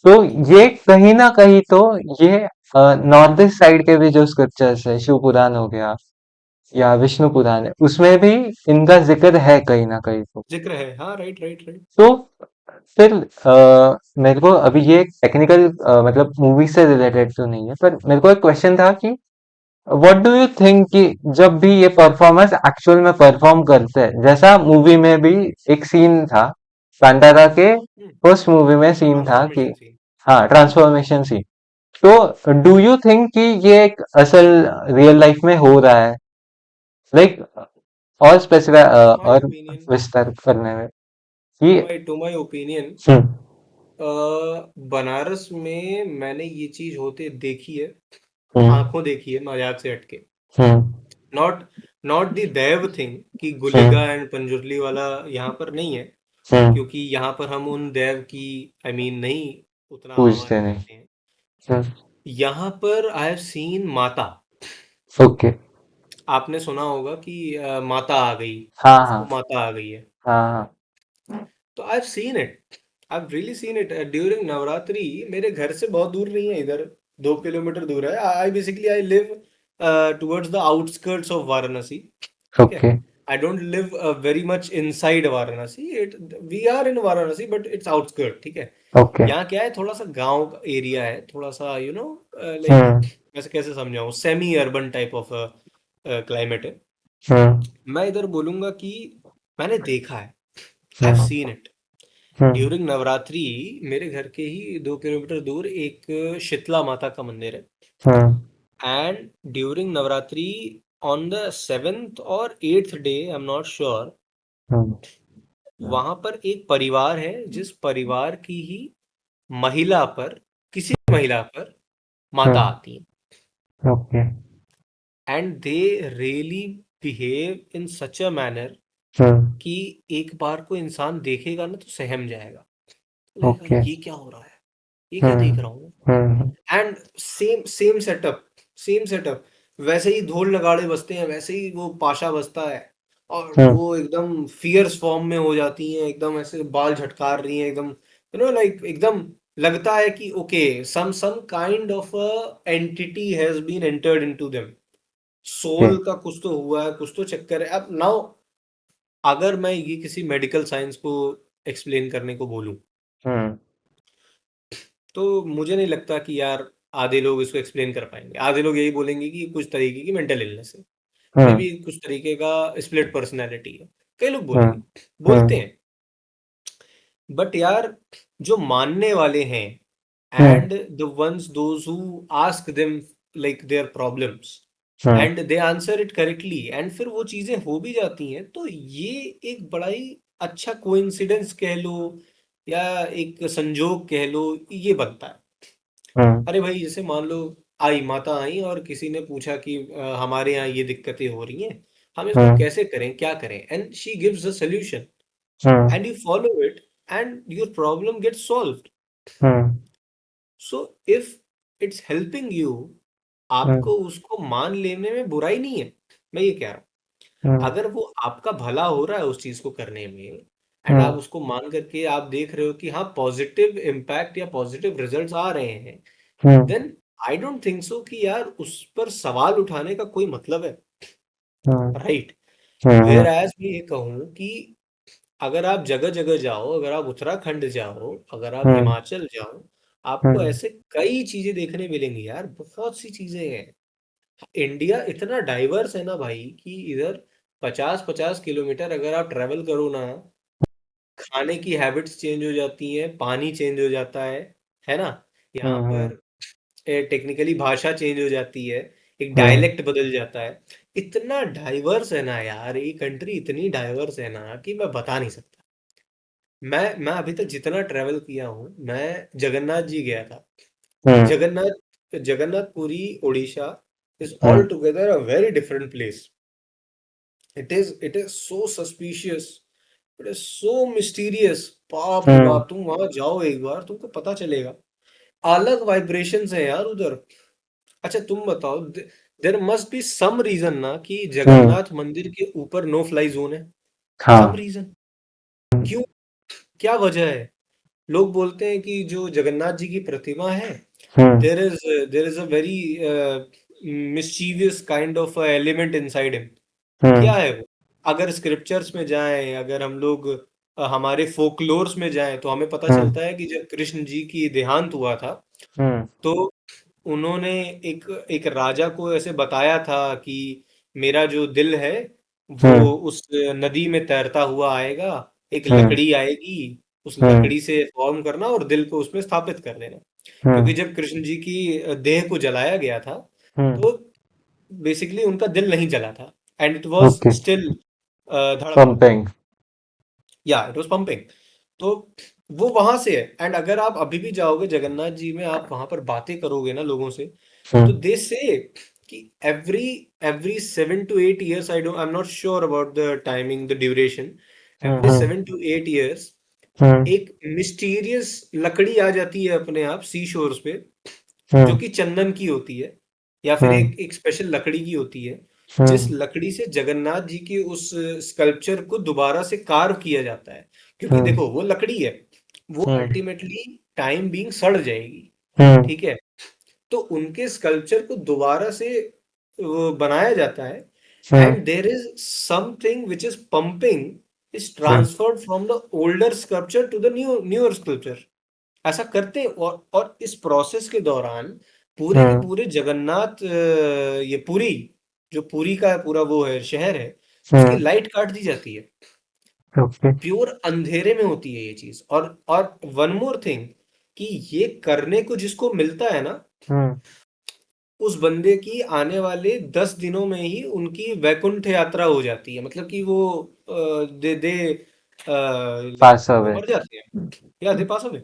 तो ये कहीं ना कहीं तो ये नॉर्थ ईस्ट साइड के भी जो स्क्रिप्चर्स है, शिव पुराण हो गया या विष्णु पुराण है, उसमें भी इनका जिक्र है कहीं ना कहीं तो। जिक्र है, हाँ, राइट राइट राइट। तो फिर मेरे को अभी ये टेक्निकल, मतलब मूवी से रिलेटेड तो नहीं है, पर मेरे को एक क्वेश्चन था कि व्हाट डू यू थिंक कि जब भी ये परफॉर्मर्स एक्चुअल में परफॉर्म करते हैं, जैसा मूवी में भी एक सीन था, कांतारा के फर्स्ट मूवी में सीन था कि, ट्रांसफॉर्मेशन सीन। हाँ, ट्रांसफॉर्मेशन सीन, तो डू यू थिंक कि ये एक असल रियल लाइफ में हो रहा है, लाइक, और स्पेसिफाई टू माय और ओपिनियन, विस्तार करने में टू कि, माय टू माय ओपिनियन, हम्म। बनारस में मैंने ये चीज होते देखी है, हम्म। आंखों देखी है, मजाक से हटके। हम्म। नॉट नॉट द दैव थिंग कि गुलिगा हम्म। एंड पंजुर्ली वाला यहाँ पर नहीं है, हम्म। क्योंकि यहाँ पर हम उन दैव की आई मीन नहीं उतना पूछते आह्वान नहीं। करते हैं। हम्म। यहाँ पर आई हैव सीन माता। ओके। आपने सुना होगा कि माता आ गई, हाँ हाँ। उसको माता आ गई है। हाँ हाँ। तो I have seen it, I have really seen it during Navratri. मेरे घर से बहुत दूर नहीं है, इधर 2 किलोमीटर दूर है। I basically I live towards the outskirts of Varanasi, ठीक है। Okay. I don't live very much inside Varanasi, it we are in Varanasi but it's outskirt, ठीक है। ओके। यहाँ क्या है, थोड़ा सा गांव एरिया है, थोड़ा सा लाइक, हम्म। कैसे कैसे समझाऊं, semi urban type of climate है। हम्म। मैं इधर बोलूंगा कि मैंने देखा है, I have hmm. Seen it hmm. During Navratri. मेरे घर के ही 2 किलोमीटर दूर एक शीतला माता का मंदिर है। Hmm. And during Navratri on the 7th और 8th day, I am not sure, hmm. वहां पर एक परिवार है जिस परिवार की ही महिला पर, किसी महिला पर माता हम्म। आती है। Okay. And they really behave in such a manner hmm. कि एक बार को इंसान देखेगा ना तो सहम जाएगा, लगेगा ओके। ये क्या हो रहा है। ये क्या देख हम्म। रहा हूँ? Hmm. And same same setup, वैसे ही ढोल नगाड़े बजते हैं, वैसे ही वो पाशा बजता है, और हम्म। वो एकदम फियर्स फॉर्म में हो जाती हैं, एकदम ऐसे बाल झटकार रही हैं, एकदम लाइक एकदम लगता है कि okay, some kind of a entity has been entered into them, okay. Soul का कुछ तो हुआ है, कुछ तो चक्कर है। अब नाउ अगर मैं ये किसी मेडिकल साइंस को एक्सप्लेन करने को बोलूं, हम्म। तो मुझे नहीं लगता कि यार आधे लोग इसको एक्सप्लेन कर पाएंगे। आधे लोग यही बोलेंगे कि कुछ तरीके की मेंटल इलनेस है, मे हम्म। बी कुछ तरीके का स्प्लिट पर्सनैलिटी है, कई लोग हम्म। बोलेंगे, बोलते हम्म। हैं। बट यार, जो मानने वाले हैं, hmm. And the once those who ask them like their problems, hmm. And they answer it correctly, and फिर वो चीजें हो भी जाती हैं, तो ये एक बड़ा ही अच्छा कोइंसिडेंस कह लो, या एक संजोग कह लो, ये बनता है। हम्म। अरे भाई, जैसे मान लो आई माता आई और किसी ने पूछा कि हमारे यहाँ ये दिक्कतें हो रही हैं, हम इसको हम्म। कैसे करें, क्या करें, and she gives a solution, hmm. And you follow it, and your problem gets solved. Hmm. So if it's helping you, hmm. आपको उसको मान लेने में बुराई नहीं है। मैं ये कह रहा हूँ, हम्म। अगर वो आपका भला हो रहा है उस चीज को करने में, एंड आप हम्म। उसको मान करके आप देख रहे हो कि हाँ, पॉजिटिव इम्पैक्ट या पॉजिटिव रिजल्ट्स आ रहे हैं, hmm. Then I don't think so कि यार उस पर सवाल उठाने का कोई मतलब है, hmm. Right? Where hmm. As मैं ये कहूँ कि अगर आप जगह जगह जाओ, अगर आप उत्तराखंड जाओ, अगर आप हम्म। हिमाचल जाओ, आपको हम्म। ऐसे कई चीजें देखने मिलेंगी यार, बहुत सी चीजें हैं। इंडिया इतना डाइवर्स है ना भाई, कि इधर 50-50 किलोमीटर अगर आप ट्रेवल करो ना, खाने की हैबिट्स चेंज हो जाती हैं, पानी चेंज हो जाता है ना? यहाँ हम्म। पर टेक्निकली भाषा चेंज हो जाती है, एक हम्म। डायलेक्ट बदल जाता है। इतना डाइवर्स है ना यार, ये कंट्री इतनी डाइवर्स है ना कि मैं बता नहीं सकता। मैं अभी तक जितना ट्रैवल किया हूँ, मैं जगन्नाथ जी गया था। Hmm. Jagannathpuri Orissa is hmm. All together a very different place. It is so suspicious, it is so mysterious. बाप रे हम्म। बाप, तुम वहां जाओ एक बार, तुमको पता चलेगा। अलग वाइब्रेशंस हैं यार उधर। अच्छा तुम बताओ, there must be some reason ना कि हम्म। जगन्नाथ मंदिर के ऊपर नो फ्लाई जोन है। सम हाँ। रीजन, क्यों, क्या वजह है? लोग बोलते हैं कि जो जगन्नाथ जी की प्रतिमा है, hmm. There is there is a very mischievous kind of element inside him. क्या हम्म। है वो? अगर स्क्रिप्चर्स में जाएं, अगर हम लोग हमारे फोकलोर्स में जाएं, तो हमें पता हम्म। चलता है कि जब कृष्ण जी की देहांत हुआ था, हम्म। तो उन्होंने एक एक राजा को ऐसे बताया था कि मेरा जो दिल है वो हम्म। उस नदी में तैरता हुआ आएगा, एक हम्म। लकड़ी आएगी, उस हम्म। लकड़ी से फॉर्म करना और दिल को उसमें स्थापित कर देना। क्योंकि हम्म। जब कृष्ण जी की देह को जलाया गया था, हम्म। तो बेसिकली उनका दिल नहीं जला था, and it was okay. Still धड़क रहा था, पंपिंग। या इट वाज पंपिंग। तो वो वहां से है, एंड अगर आप अभी भी जाओगे जगन्नाथ जी में, आप वहां पर बातें करोगे ना लोगों से, तो हम्म। दे से कि every every 7 to 8 years, I am not sure about the timing, the duration, every hmm. 7 to 8 years हम्म। एक मिस्टीरियस लकड़ी आ जाती है अपने आप सी शोर्स पे, जो हम्म। कि चंदन की होती है, या फिर हम्म। एक एक स्पेशल लकड़ी की होती है, जिस हम्म। लकड़ी से जगन्नाथ जी की उस स्कल्पचर को दोबारा से कार्व किया जाता है। क्योंकि हम्म। देखो, वो लकड़ी है, वो हम्म। अल्टीमेटली टाइम बीइंग सड़ जाएगी, हम्म। ठीक है? तो उनके स्कल्पचर को दोबारा से वो बनाया जाता है, hmm. And there is something which is pumping, is hmm. Transferred from the older sculpture to the newer sculpture. ऐसा करते हैं, और इस प्रोसेस के दौरान पूरे के हम्म। पूरे जगन्नाथ, ये पुरी, जो पुरी का पूरा वो है, शहर है, उसकी हम्म। लाइट काट दी जाती है। ओके। प्योर अंधेरे में होती है ये चीज। और वन मोर थिंग, कि ये करने को जिसको मिलता है ना, हम्म। उस बंदे की आने वाले 10 दिनों में ही उनकी वैकुंठ यात्रा हो जाती है। मतलब कि वो दे दे लाइक पास वो अवे। मर जाते हैं, या दे पास अवे।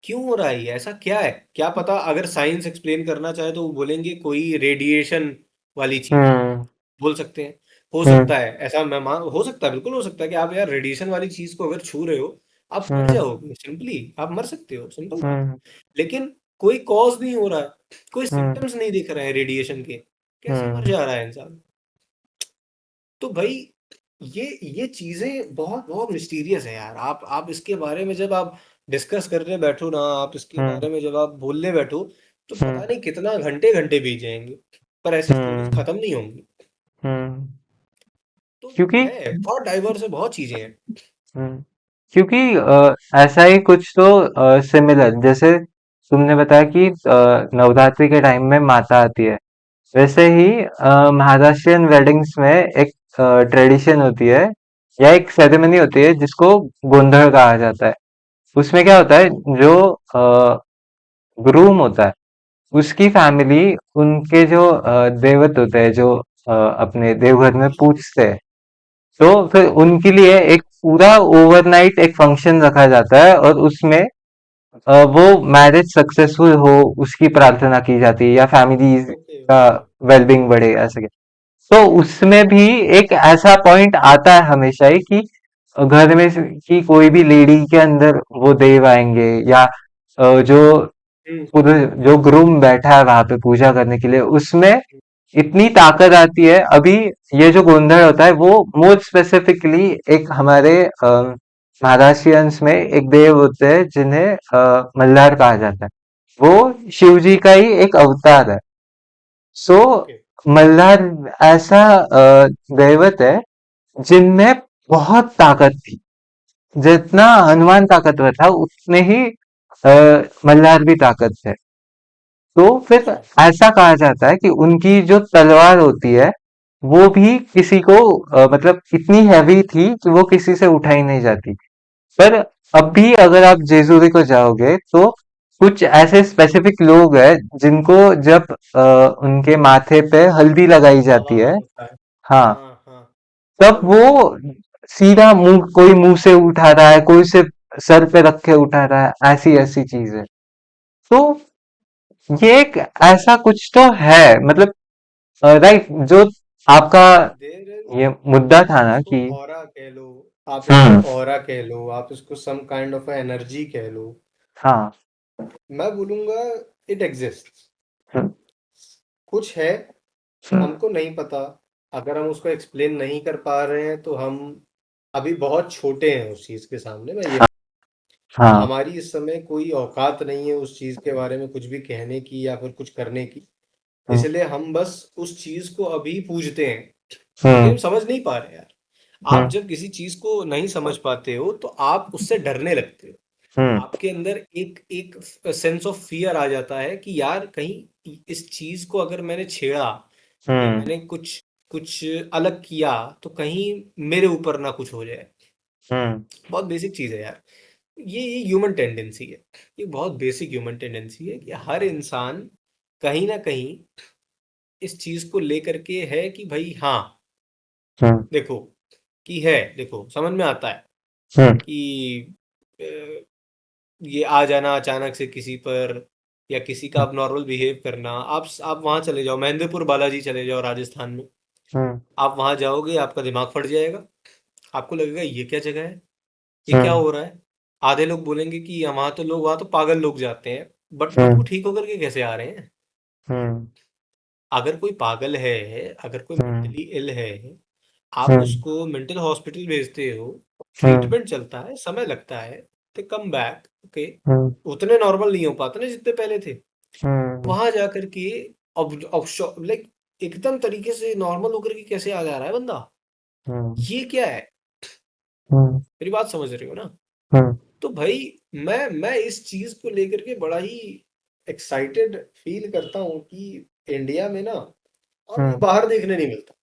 क्यों हो रहा है ये? ऐसा क्या है? क्या पता, अगर साइंस एक्सप्लेन करना चाहे तो वो बोलेंगे कोई रेडिएशन वाली चीज, हम्म। बोल सकते हैं। हो हम्म। सकता है ऐसा, मैं मान, हो सकता है, बिल्कुल हो सकता है कि आप यार रेडिएशन वाली चीज को अगर छू रहे हो, आप मर हम्म। जाओगे, सिंपली आप मर सकते हो, सिंपल बात है। हम्म। लेकिन कोई कॉज नहीं हो रहा है, कोई हम्म। सिम्टम्स नहीं दिख रहे हैं रेडिएशन के, कैसे मर हम्म। जा रहा है इंसान? तो भाई ये चीजें बहुत बहुत मिस्टीरियस है यार। आप इसके बारे में जब आप डिस्कस करने बैठो ना, आप इसके हम्म। बारे में जब आप बोलने बैठो, तो हम्म। पता नहीं कितना घंटे घंटे बीत जाएंगे, पर ऐसी स्टोरीज हम्म। खत्म नहीं होंगी। हम्म। तो क्योंकि है, बहुत डाइवर्स है, बहुत चीजें हैं। हम्म, क्योंकि ऐसा ही कुछ तो सिमिलर, जैसे तुमने बताया कि नवरात्रि के टाइम में माता आती है, वैसे ही महाराष्ट्रियन वेडिंग्स में एक ट्रेडिशन होती है या एक सेरेमनी होती है जिसको गोंधळ कहा जाता है। उसमें क्या होता है, जो ग्रूम होता है उसकी फैमिली उनके जो देवत होते हैं, जो अपने देवघर में पूजते हैं, तो फिर उनके लिए एक पूरा ओवरनाइट एक फंक्शन रखा जाता है और उसमें वो मैरिज सक्सेसफुल हो उसकी प्रार्थना की जाती है या फैमिली ओके का ओके। वेलबींग बढ़े, ऐसे। तो उसमें भी एक ऐसा पॉइंट आता है हमेशा ही कि घर में की कोई भी लेडी के अंदर वो देव आएंगे, या जो हम्म। खुद जो ग्रूम बैठा है वहां पे पूजा करने के लिए, उसमें इतनी ताकत आती है। अभी ये जो गोंधळ होता है वो मोर स्पेसिफिकली एक हमारे महाराष्ट्रियंस में एक देव होते हैं जिन्हें मल्हार कहा जाता है। वो शिव जी का ही एक अवतार है। So okay. मल्हार ऐसा दैवत है जिनमें बहुत ताकत थी। जितना हनुमान ताकतवर था उतने ही मल्हार भी ताकत थे। तो फिर अच्छा। ऐसा कहा जाता है कि उनकी जो तलवार होती है वो भी किसी को मतलब इतनी हैवी थी कि वो किसी से उठाई नहीं जाती। पर अब भी अगर आप जेजुरी को जाओगे तो कुछ ऐसे स्पेसिफिक लोग हैं जिनको जब उनके माथे पे हल्दी लगाई जाती आवाहन है, होता है। हाँ, हाँ हाँ। तब समझ वो गया। सीधा मुंह, कोई मुंह से उठा रहा है, कोई सिर्फ सर पे रख के उठा रहा है, ऐसी ऐसी चीज है। तो ये एक ऐसा कुछ तो है, मतलब राइट, जो आपका देर ये मुद्दा आप था ना इसको कि ऑरा कह लो, आप इसको हम्म। ऑरा कह लो, आप इसको सम काइंड ऑफ एनर्जी कह लो। हाँ। मैं बोलूंगा इट एग्जिस्ट, हम्म। कुछ है, हम्म। हमको नहीं पता। अगर हम उसको एक्सप्लेन नहीं कर पा रहे हैं तो हम अभी बहुत छोटे हैं उस चीज के सामने। मैं ये, हाँ। हमारी इस समय कोई औकात नहीं है उस चीज के बारे में कुछ भी कहने की या फिर कुछ करने की। हम्म। इसलिए हम बस उस चीज को अभी पूजते हैं, क्योंकि हम्म। हम समझ नहीं पा रहे यार। आप हम्म। जब किसी चीज को नहीं समझ पाते हो तो आप उससे डरने लगते हो। हम्म। आपके अंदर एक एक सेंस ऑफ फियर आ जाता है कि यार कहीं इस चीज को अगर मैंने छेड़ा या हम्म। मैंने कुछ कुछ अलग किया तो कहीं मेरे ऊपर ना कुछ हो जाए। हम्म। बहुत बेसिक चीज है यार। ये ह्यूमन टेंडेंसी है। ये बहुत बेसिक ह्यूमन टेंडेंसी है कि हर इंसान कहीं ना कहीं इस चीज को लेकर के है कि भाई हाँ, हम्म। देखो, कि है, देखो समझ में आता है हम्म। कि ये आ जाना अचानक से किसी पर, या किसी का अब नॉर्मल बिहेव करना। आप वहां चले जाओ, महेंद्रपुर बालाजी चले जाओ राजस्थान में। हम्म। आप वहां जाओगे, आपका दिमाग फट जाएगा। आपको लगेगा ये क्या जगह है, ये क्या हम्म। हो रहा है। आधे लोग बोलेंगे कि वहां तो लोग, वहां तो पागल लोग जाते हैं। बट वो हम्म। ठीक होकर के कैसे आ रहे हैं? हम्म। अगर कोई पागल है, अगर कोई हम्म। मेंटली इल है, आप हम्म। उसको मेंटल हॉस्पिटल भेजते हो, हम्म। ट्रीटमेंट चलता है, समय लगता है, ते कम बैक, ओके, हम्म। उतने नॉर्मल नहीं हो पाते ना जितने पहले थे। हम्म। वहां जाकर के अब लाइक एकदम तरीके से नॉर्मल होकर के कैसे आ जा रहा है बंदा? हम्म। ये क्या है? हम्म। मेरी बात समझ रहे हो ना? हम्म। तो भाई मैं इस चीज को लेकर के बड़ा ही एक्साइटेड फील करता हूँ कि इंडिया में ना, और ये हम्म। बाहर देखने नहीं मिलता।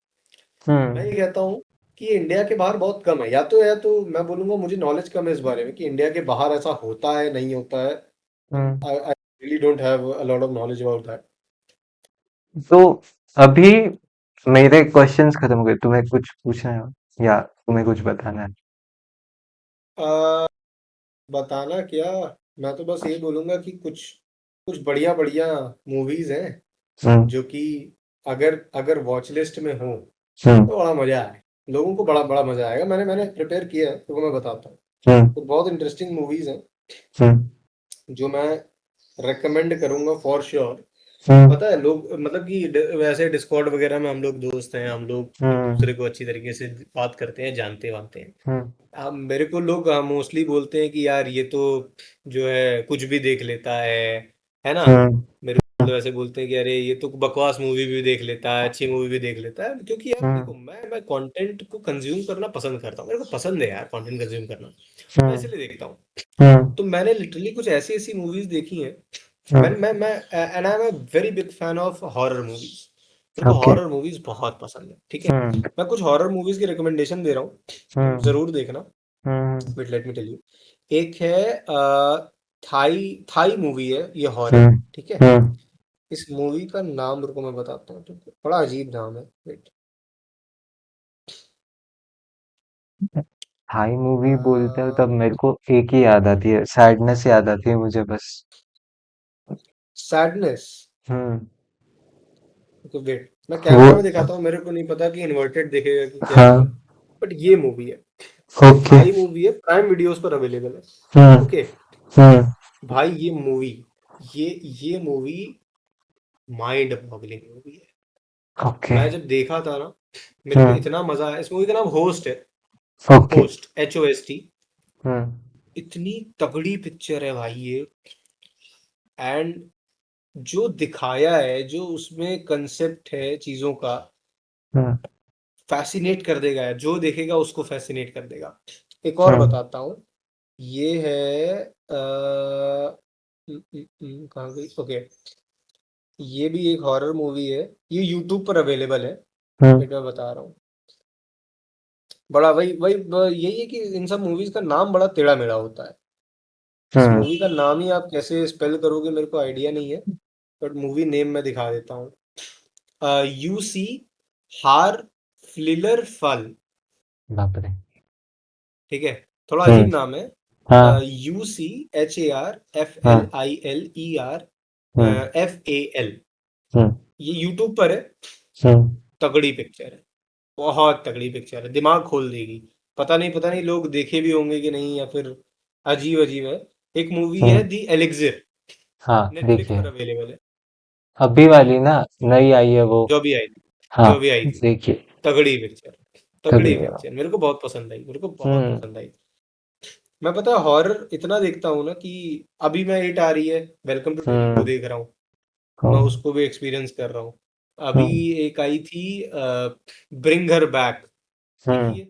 मैं हम्म। ये कहता हूँ कि इंडिया के बाहर बहुत कम है, या तो मैं बोलूंगा मुझे नॉलेज कम है इस बारे में कि इंडिया के बाहर ऐसा होता है नहीं होता है। Hmm. I really don't have a lot of knowledge about तो अभी मेरे क्वेश्चंस खत्म हो गए, तुम्हें कुछ पूछना है या तुम्हें कुछ बताना है? दैट। बताना क्या, मैं तो बस ये बोलूंगा कि कुछ कुछ बढ़िया बढ़िया मूवीज हैं हम्म। जो कि अगर अगर वॉच लिस्ट में हो हम्म। तो बड़ा मजा आए, लोगों को बड़ा बड़ा मजा आएगा। मैंने मैंने प्रिपेयर किया है तो मैं बताता हूँ। हम्म। तो बहुत इंटरेस्टिंग मूवीज हैं हम्म। जो मैं रेकमेंड करूंगा फॉर श्योर। हम्म। पता है लोग मतलब कि वैसे डिस्कॉर्ड वगैरह में हम लोग दोस्त हैं, हम लोग एक हम्म। दूसरे को अच्छी तरीके से बात करते हैं, जानते वानते हैं। हम्म। अब मेरे को लोग मोस्टली बोलते हैं कि यार ये तो जो है कुछ भी देख लेता है ना। हम्म। मेरे को तो ऐसे बोलते हैं कि अरे ये तो बकवास मूवी भी देख लेता है, अच्छी मूवी भी देख लेता है। क्योंकि यार देखो, हम्म। मैं कंटेंट को कंज्यूम करना पसंद करता हूँ, मेरे को पसंद है यार कंटेंट कंज्यूम करना। मैं हम्म। इसलिए देखता हूँ। हम्म। तो मैंने लिटरली कुछ ऐसी ऐसी मूवीज देखी हैं। हम्म। मैं and I am a very big fan of horror movies. मेरे को ओके। हॉरर मूवीज बहुत पसंद है, ठीक है। हम्म। मैं कुछ हॉरर मूवीज की रिकमेंडेशन दे रहा हूँ, तुम हम्म। जरूर देखना। Hmm. Wait let me tell you. एक है थाई थाई मूवी है ये, हॉरर, हम्म। ठीक है। हम्म। इस मूवी का नाम रुको मैं बताता हूँ तुमको, बड़ा अजीब नाम है, वेट। हाई मूवी बोलते हो तब मेरे को एक ही याद आती है, सैडनेस याद आती है मुझे बस। सैडनेस। हम्म। तो वेट मैं वो। कैमरा में दिखाता हूँ, मेरे को नहीं पता कि इन्वर्टेड दिखेगा कि क्या हाँ। होगा। बट ये मूवी है, ओके। थाई मूवी है, प्राइम वीडियोस पर अवेलेबल है। हम्म। ओके हम्म। भाई, ये मूवी, ये ये मूवी माइंड बॉगलिंग मूवी है। ओके। मैं जब देखा था ना, मेरे को हम्म। इतना मजा आया। इस मूवी का नाम होस्ट है, ओके। Host HOST। हम्म। इतनी तगड़ी पिक्चर है भाई ये। एंड जो दिखाया है, जो उसमें कंसेप्ट है चीजों का, हम्म। फैसिनेट कर देगा यार। जो देखेगा उसको फैसिनेट कर देगा। एक और हम्म। बताता हूँ। ये है कहाँ गई, ओके। ये भी एक हॉरर मूवी है, ये यूट्यूब पर अवेलेबल है। हम्म। वेट मैं बता रहा हूँ। बड़ा वही वही यही है कि इन सब मूवीज का नाम बड़ा टेढ़ा मेढ़ा होता है। इस हम्म। मूवी का नाम ही आप कैसे स्पेल करोगे मेरे को आइडिया नहीं है। बट मूवी नेम मैं दिखा देता हूँ। UC हार फ्लिलर फल, बाप रे। ठीक है। थोड़ा हम्म। अजीब नाम है। हाँ। हाँ। UCHARFLILER हम्म। FAL। हम्म। ये यूट्यूब पर है। हम्म। तगड़ी पिक्चर है, बहुत तगड़ी पिक्चर है, दिमाग खोल देगी। पता नहीं लोग देखे भी होंगे कि नहीं, या फिर अजीब अजीब है। एक मूवी है हम्म। दी एलिक्सिर, हाँ नेटफ्लिक्स देखिए, पर अवेलेबल है। अभी वाली ना, नई आई है वो। जो भी आई थी, हाँ जो भी आई थी, देखिए। तगड़ी पिक्चर, तभी। तगड़ी पिक्चर, मेरे को बहुत पसंद आई, मेरे को बहुत हम्म। पसंद आई। मैं पता है हॉरर इतना देखता हूँ ना कि अभी मैं इट आ रही है, वेलकम टू डेली, वो हम्म। देख रहा हूँ। मैं हम्म। उसको भी एक्सपीरियंस कर रहा हूँ। अभी हम्म। एक आई थी ब्रिंग हर बैक, हम्म। देखिए।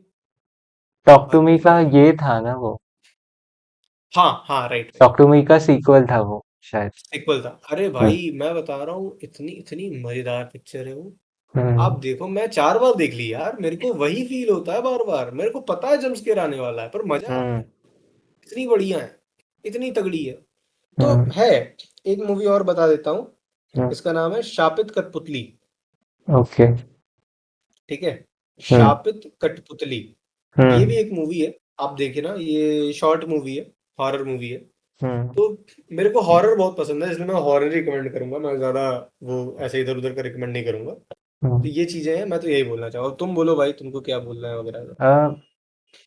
टॉक भाई टू मी ब्रिंग का हर बैक, ये था ना वो। हाँ हाँ, right right. Talk to me का सीक्वल था वो शायद। सिक्वल था। अरे हम्म। भाई मैं बता रहा हूँ, इतनी इतनी मजेदार पिक्चर है वो। हम्म। आप देखो, मैं 4 बार देख ली यार, मेरे को वही फील होता है बार बार। मेरे को पता है जंप स्केयर आने वाला है, पर मजा आता हम्म। है। इतनी बढ़िया है, इतनी तगड़ी है। तो हम्म। है, एक मूवी और बता देता हूँ। हम्म। इसका नाम है शापित कठपुतली, ओके। ठीक है। हम्म। शापित कठपुतली, ये भी हम्म। एक मूवी है। आप देखे ना, ये शॉर्ट मूवी है, हॉरर मूवी है। हम्म। तो मेरे को हॉरर बहुत पसंद है, इसलिए मैं हॉरर रिकमेंड करूंगा। मैं ज्यादा वो ऐसे इधर उधर का रिकमेंड नहीं करूंगा। तो हम्म। ये चीजें हैं, मैं तो यही बोलना चाहूँगा। तुम बोलो भाई, तुमको क्या बोलना है वगैरह। अ,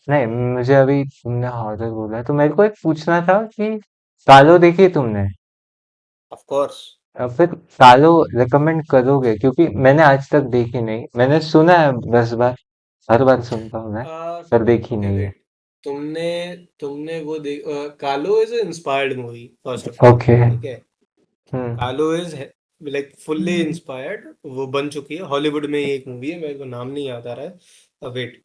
नहीं, मुझे अभी तुमने हॉरर बोला तो मेरे को एक पूछना था कि कालो देखी है तुमने? Of course. फिर कालो रिकमेंड करोगे? क्योंकि मैंने आज तक देखी नहीं, मैंने सुना है 10 बार, हर बार सुनता हूँ मैं, पर देखी ओके नहीं है। वेट, तुमने तुमने वो देख, कालो is inspired movie first of all, okay. ठीक है। हम्म। कालो इज लाइक फुल्ली इंस्पायर्ड, वो बन चुकी है। हॉलीवुड में ये एक मूवी है, मेरे को नाम नहीं याद आ रहा है। वेट,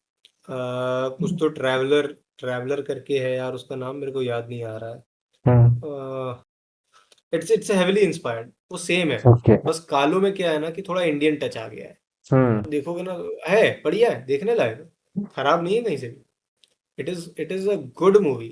कुछ तो ट्रैवलर, ट्रैवलर करके है यार, उसका नाम मेरे को याद नहीं आ रहा हम्म। है। इट्स हेविली इंस्पायर्ड, वो सेम है। ओके। बस कालो में क्या है ना कि थोड़ा इंडियन टच आ गया है। हम्म। आप देखोगे ना, है बढ़िया है, देखने लायक है। खराब नहीं है कहीं से भी। It is a good movie.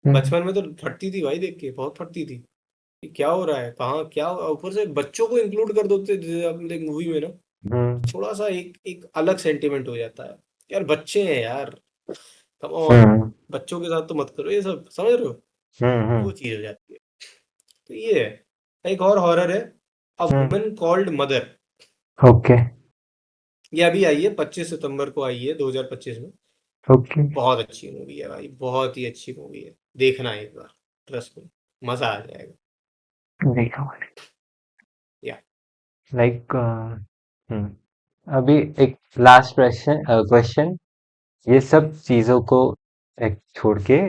Hmm. बचपन में तो फटती थी भाई, देख के बहुत फटती थी कि क्या हो रहा है, कहाँ क्या। ऊपर से बच्चों को इंक्लूड कर देते थे अपने मूवी में ना, हम्म। थोड़ा सा एक एक अलग सेंटिमेंट हो जाता है। यार बच्चे हैं यार, कम ऑन। हम्म। बच्चों के साथ तो मत करो ये सब, समझ रहे हो। हम्म। वो चीज हो जाती है। तो ये है। एक और हॉरर है, a hmm. Woman called mother. Okay. ये अभी आई है, 25 सितंबर को आई है 2025 में। ओके। बहुत अच्छी मूवी है भाई, बहुत ही अच्छी मूवी है, देखना एक बार, ट्रस्ट में, मजा आ जाएगा। देखा मैंने। या लाइक अभी एक लास्ट क्वेश्चन क्वेश्चन, ये सब चीजों को एक छोड़ के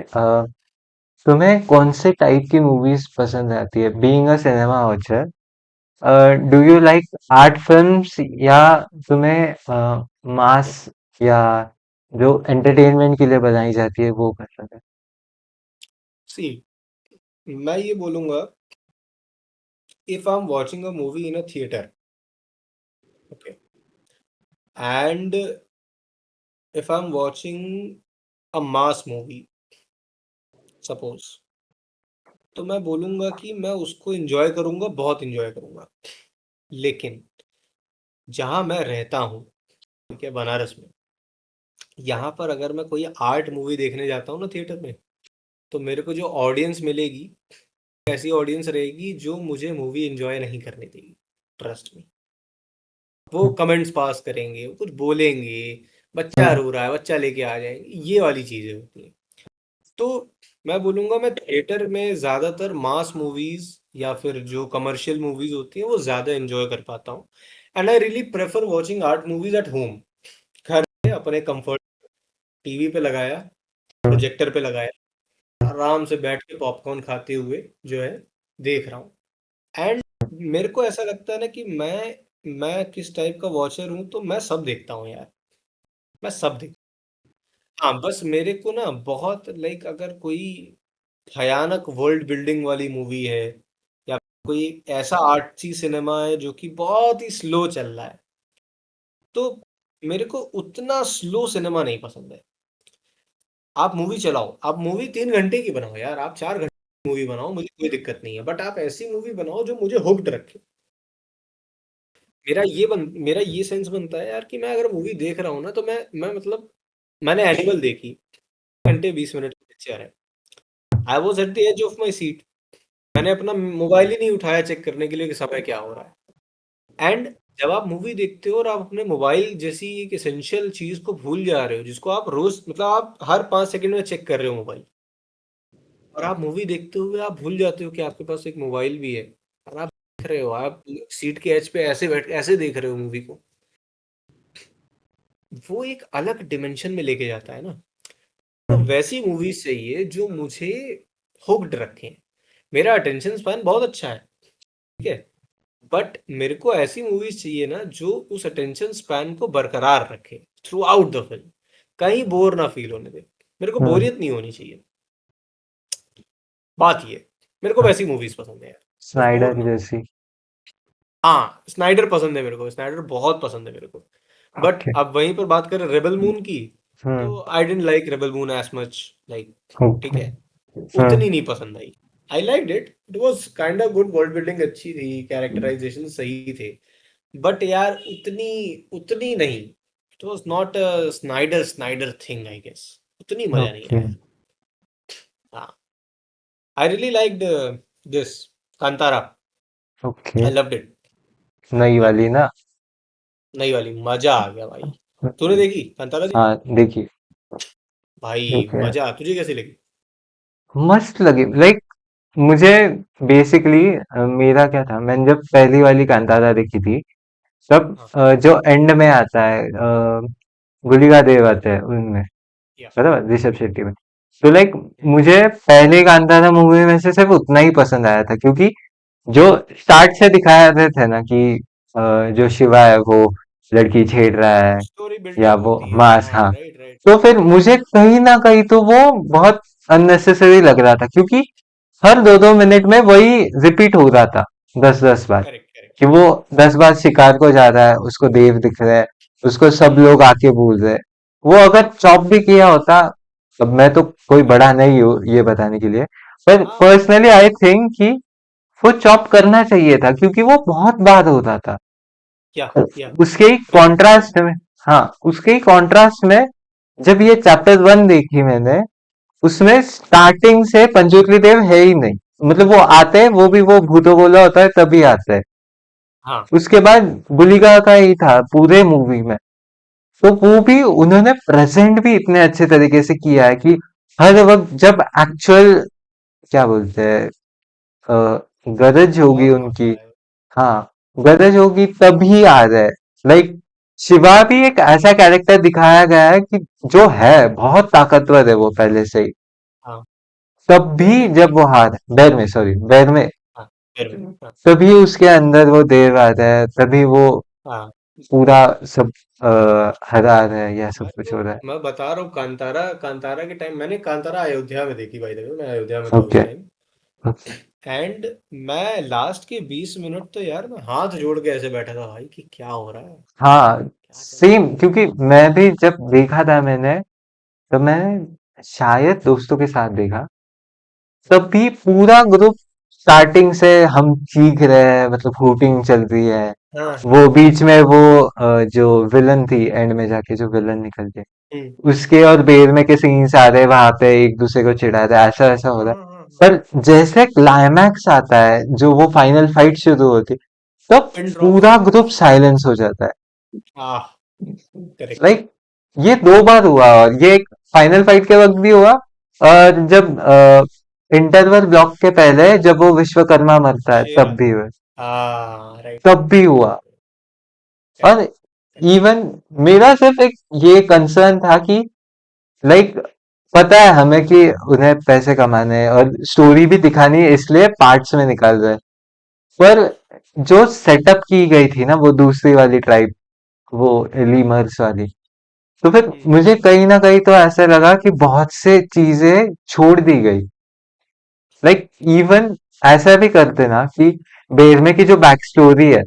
तुम्हें कौन से टाइप की मूवीज पसंद आती है being a cinema watcher? Do you like art films, या तुम्हें मास या जो एंटरटेनमेंट के लिए बनाई जाती है वो पसंद है? सी, मैं ये बोलूंगा, if I am watching a movie in a theatre, okay, and if I am watching a mass movie, suppose, तो मैं बोलूंगा कि मैं उसको एंजॉय करूंगा, बहुत एंजॉय करूंगा। लेकिन जहां मैं रहता हूँ, ठीक है, बनारस में, यहाँ पर अगर मैं कोई आर्ट मूवी देखने जाता हूँ ना थिएटर में, तो मेरे को जो ऑडियंस मिलेगी, ऐसी ऑडियंस रहेगी जो मुझे मूवी एंजॉय नहीं करने देगी, ट्रस्ट में। वो कमेंट्स पास करेंगे, वो कुछ बोलेंगे, बच्चा रो रहा है, बच्चा लेके आ जाएंगे, ये वाली चीजें होती हैं। तो मैं बोलूंगा, मैं थिएटर में ज्यादातर मास मूवीज या फिर जो कमर्शियल मूवीज होती हैं वो ज्यादा एंजॉय कर पाता हूँ। And I really prefer watching art movies at home, घर में अपने कंफर्ट, टीवी पे लगाया, प्रोजेक्टर पे लगाया, आराम से बैठ के पॉपकॉर्न खाते हुए जो है देख रहा हूँ। एंड मेरे को ऐसा लगता है ना कि मैं किस टाइप का वॉचर हूँ, तो मैं सब देखता हूँ यार, मैं सब देख। हाँ, बस मेरे को ना बहुत लाइक, अगर कोई भयानक वर्ल्ड बिल्डिंग वाली मूवी है, या कोई ऐसा आर्टसी सिनेमा है जो कि बहुत ही स्लो चल रहा है, तो मेरे को उतना स्लो सिनेमा नहीं पसंद है। आप मूवी चलाओ, आप मूवी 3 घंटे की बनाओ यार, आप 4 घंटे मूवी बनाओ, मुझे कोई दिक्कत नहीं है, बट आप ऐसी मूवी बनाओ जो मुझे हुक्ड रखे। मेरा ये सेंस बनता है यार कि मैं अगर मूवी देख रहा हूँ ना, तो मैं मतलब, मैंने एनिमल देखी, 1 घंटे 20 मिनट की पिक्चर है, I was at the edge of my seat, मैंने अपना मोबाइल ही नहीं उठाया चेक करने के लिए कि समय क्या हो रहा है। एंड जब आप मूवी देखते हो और आप अपने मोबाइल जैसी एक एसेंशियल चीज को भूल जा रहे हो, जिसको आप रोज, मतलब आप हर 5 सेकंड में चेक कर रहे हो मोबाइल, और आप मूवी देखते हुए आप भूल जाते हो कि आपके पास एक मोबाइल भी है, और आप देख रहे हो, आप सीट के एज पे ऐसे बैठ ऐसे देख रहे हो मूवी को, वो एक अलग डिमेंशन में लेके जाता है ना। तो वैसी मूवीज चाहिए जो मुझे हुक्ड रखें। मेरा अटेंशन स्पैन बहुत अच्छा है, ठीक है, बट मेरे को ऐसी मूवीज चाहिए ना जो उस अटेंशन स्पैन को बरकरार रखे थ्रू आउट द फिल्म, कहीं बोर ना फील होने दे, मेरे को बोरियत नहीं होनी चाहिए। बात ये, मेरे को वैसी मूवीज पसंद है यार, बस बोर स्नाइडर ना हो। जैसी? हाँ, स्नाइडर पसंद है मेरे को, स्नाइडर बहुत पसंद है मेरे को। But okay. अब वहीं पर बात करें रेबल मून की, हम्म। तो I didn't like Rebel Moon as much, like, ठीक ओके। है, उतनी नहीं पसंद आई। I like it, it was kind of good, world building अच्छी थी, कैरेक्टराइजेशन सही थे, बट यार उतनी उतनी नहीं, it was not a Snyder Snyder thing, I guess उतनी मजा नहीं ओके। आया। हाँ, I really liked this Kantara, okay. I loved it, नई लव्ड वाली इट, ना? नई वाली मजा आ गया भाई। तूने देखी कांतारा, देखी? हाँ, देखिए। भाई देखिए, मजा, तुझे कैसी लगी? मस्त लगी। लाइक मुझे बेसिकली, मेरा क्या था, मैंने जब पहली वाली कांतारा देखी थी, तब हाँ, जो एंड में आता है, गुलिका देव आता है उनमें, या बराबर, ऋषभ या शेट्टी में। तो लाइक मुझे पहले कांतारा मूवी में से सिर्फ उतना ही पसंद आया था, क्योंकि जो स्टार्ट से दिखाया रहे थे ना कि जो शिवा है वो लड़की छेड़ रहा है, स्टोरी या बिल्डअप वो होती है, मास, हाँ, हाँ। Right right. तो फिर मुझे कहीं ना कहीं तो वो बहुत अननेसेसरी लग रहा था, क्योंकि हर 2-2 मिनट में वही रिपीट हो रहा था, 10-10 बार, करेक्ट करेक्ट कि वो 10 बार शिकार को जा रहा है, उसको देव दिख रहा है, उसको सब लोग आके भूल रहे हैं। वो अगर चॉप भी किया होता, अब मैं तो कोई बड़ा नहीं हूँ ये बताने के लिए, पर हाँ, पर्सनली आई थिंक कि वो चॉप करना चाहिए था, क्योंकि वो बहुत बार होता था। या उसके ही राइट कॉन्ट्रास्ट में, हाँ, उसके ही कॉन्ट्रास्ट में, जब ये चैप्टर 1 देखी मैंने, उसमें स्टार्टिंग से पंचुतली देव है ही नहीं। मतलब वो आते हैं, वो भी वो भूतो बोला होता है तभी आते हैं। हाँ, उसके बाद गुलिका का ही था पूरे मूवी में। तो वो भी उन्होंने प्रेजेंट भी इतने अच्छे तरीके से किया है कि हर वक्त जब एक्चुअल क्या बोलते हैं गरज होगी वॉर उनकी, होता है। हाँ, गरज होगी तभी आ रहा है। लाइक शिवा भी एक ऐसा कैरेक्टर दिखाया गया है कि जो है बहुत ताकतवर है वो पहले से ही, हाँ, तब बेर भी में जब वो हार बैर में सॉरी बैर में, हाँ, बेर में हाँ, तभी उसके अंदर वो देव आ रहा है, तभी वो हाँ। पूरा सब हरा रहा है या सब मैं कुछ तो हो रहा मैं बता रहा हूँ, कांतारा कांतारा के टाइम मैंने कांतारा अयोध्या में देखी भाई। देखो मैं अयोध्या में है। था ओके। उस टाइम। एंड मैं लास्ट के 20 मिनट तो यार मैं हाथ जोड़ के ऐसे बैठा था भाई कि क्या हो रहा है, हाँ, क्या चल रहा सेम, है। क्योंकि मैं भी जब देखा था मैंने, तो मैं शायद दोस्तों के साथ देखा, तब भी पूरा ग्रुप स्टार्टिंग से हम सीख रहे हैं, मतलब शूटिंग चल रही है, हाँ वो हाँ बीच हाँ। में वो जो विलन थी एंड में जाके जो विलन निकल के हम्म। उसके और बेर में के सीन्स आ रहे हैं, वहां पे एक दूसरे को चिढ़ा रहे हैं, ऐसा ऐसा हो हाँ रहा हाँ हाँ है। हाँ। पर जैसे क्लाइमैक्स आता है, जो वो फाइनल फाइट शुरू होती, तब पिन ड्रॉप पूरा होता है। ग्रुप साइलेंस हो जाता है। आह, करेक्ट। लाइक ये दो बार हुआ, और ये एक फाइनल फाइट के वक्त भी हुआ, और जब इंटरवल ब्लॉक के पहले जब वो विश्वकर्मा मरता है शेर तब भी आता हुआ, है। हाँ, राइट तब राइट भी राइट हुआ। राइट। करेक्ट और करेक्ट। इवन मेरा सिर्फ एक ये कंसर्न था कि लाइक पता है हमें कि उन्हें पैसे कमाने हैं और स्टोरी भी दिखानी है, इसलिए पार्ट्स में निकाल रहे हैं, पर जो सेटअप की गई थी ना वो दूसरी वाली ट्राइब, वो लीमर्स वाली, तो फिर मुझे कहीं ना कहीं तो ऐसा लगा कि बहुत से चीजें छोड़ दी गई। लाइक इवन ऐसा भी करते ना कि बेरमे की जो बैक स्टोरी है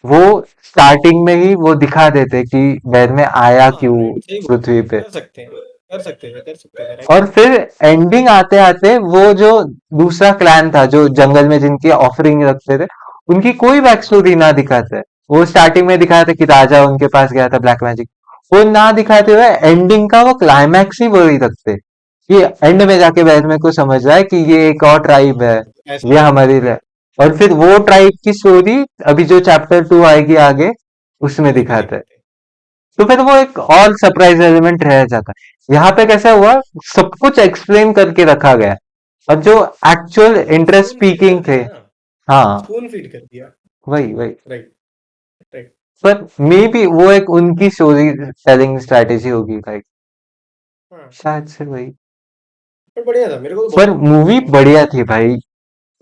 वो स्टार्टिंग में ही वो दिखा देते कि बेरमे आया हाँ क्यों राइट, सही बोल रहे पृथ्वी हो। पे, कर सकते हैं, कर सकते थे, कर सकते थे, राइट। और फिर एंडिंग आते आते वो जो दूसरा क्लैन था जो जंगल में जिनकी ऑफरिंग रखते थे, उनकी कोई बैक हाँ हाँ स्टोरी ना दिखाते। वो स्टार्टिंग में दिखाया था कि राजा उनके पास गया था ब्लैक मैजिक, वो ना दिखाते हुए एंडिंग का वो क्लाइमैक्स ही वही रखते कि एंड में जाके बैठ में को समझ रहा है कि ये एक और ट्राइब है, ऐसा ये होता हमारी है। और फिर वो ट्राइब की स्टोरी अभी जो चैप्टर 2 आएगी आगे उसमें उसमें दिखाते हैं, दिखाते हैं। तो फिर वो एक और सरप्राइज एलिमेंट रह जाता है। यहाँ पे कैसा हुआ, सब कुछ एक्सप्लेन करके रखा गया, और जो एक्चुअल इंटरेस्ट स्पून फीड कर स्पीकिंग थे, दिया ना, हाँ, स्पून फीड कर दिया। वही वही। Right right. पर मे बी वो एक उनकी स्टोरी टेलिंग स्ट्रेटेजी होगी भाई, हाँ, शायद से वही। पर बढ़िया था, मेरे को तो पर बहुत अच्छा मूवी लगा भाई। बढ़िया थी भाई,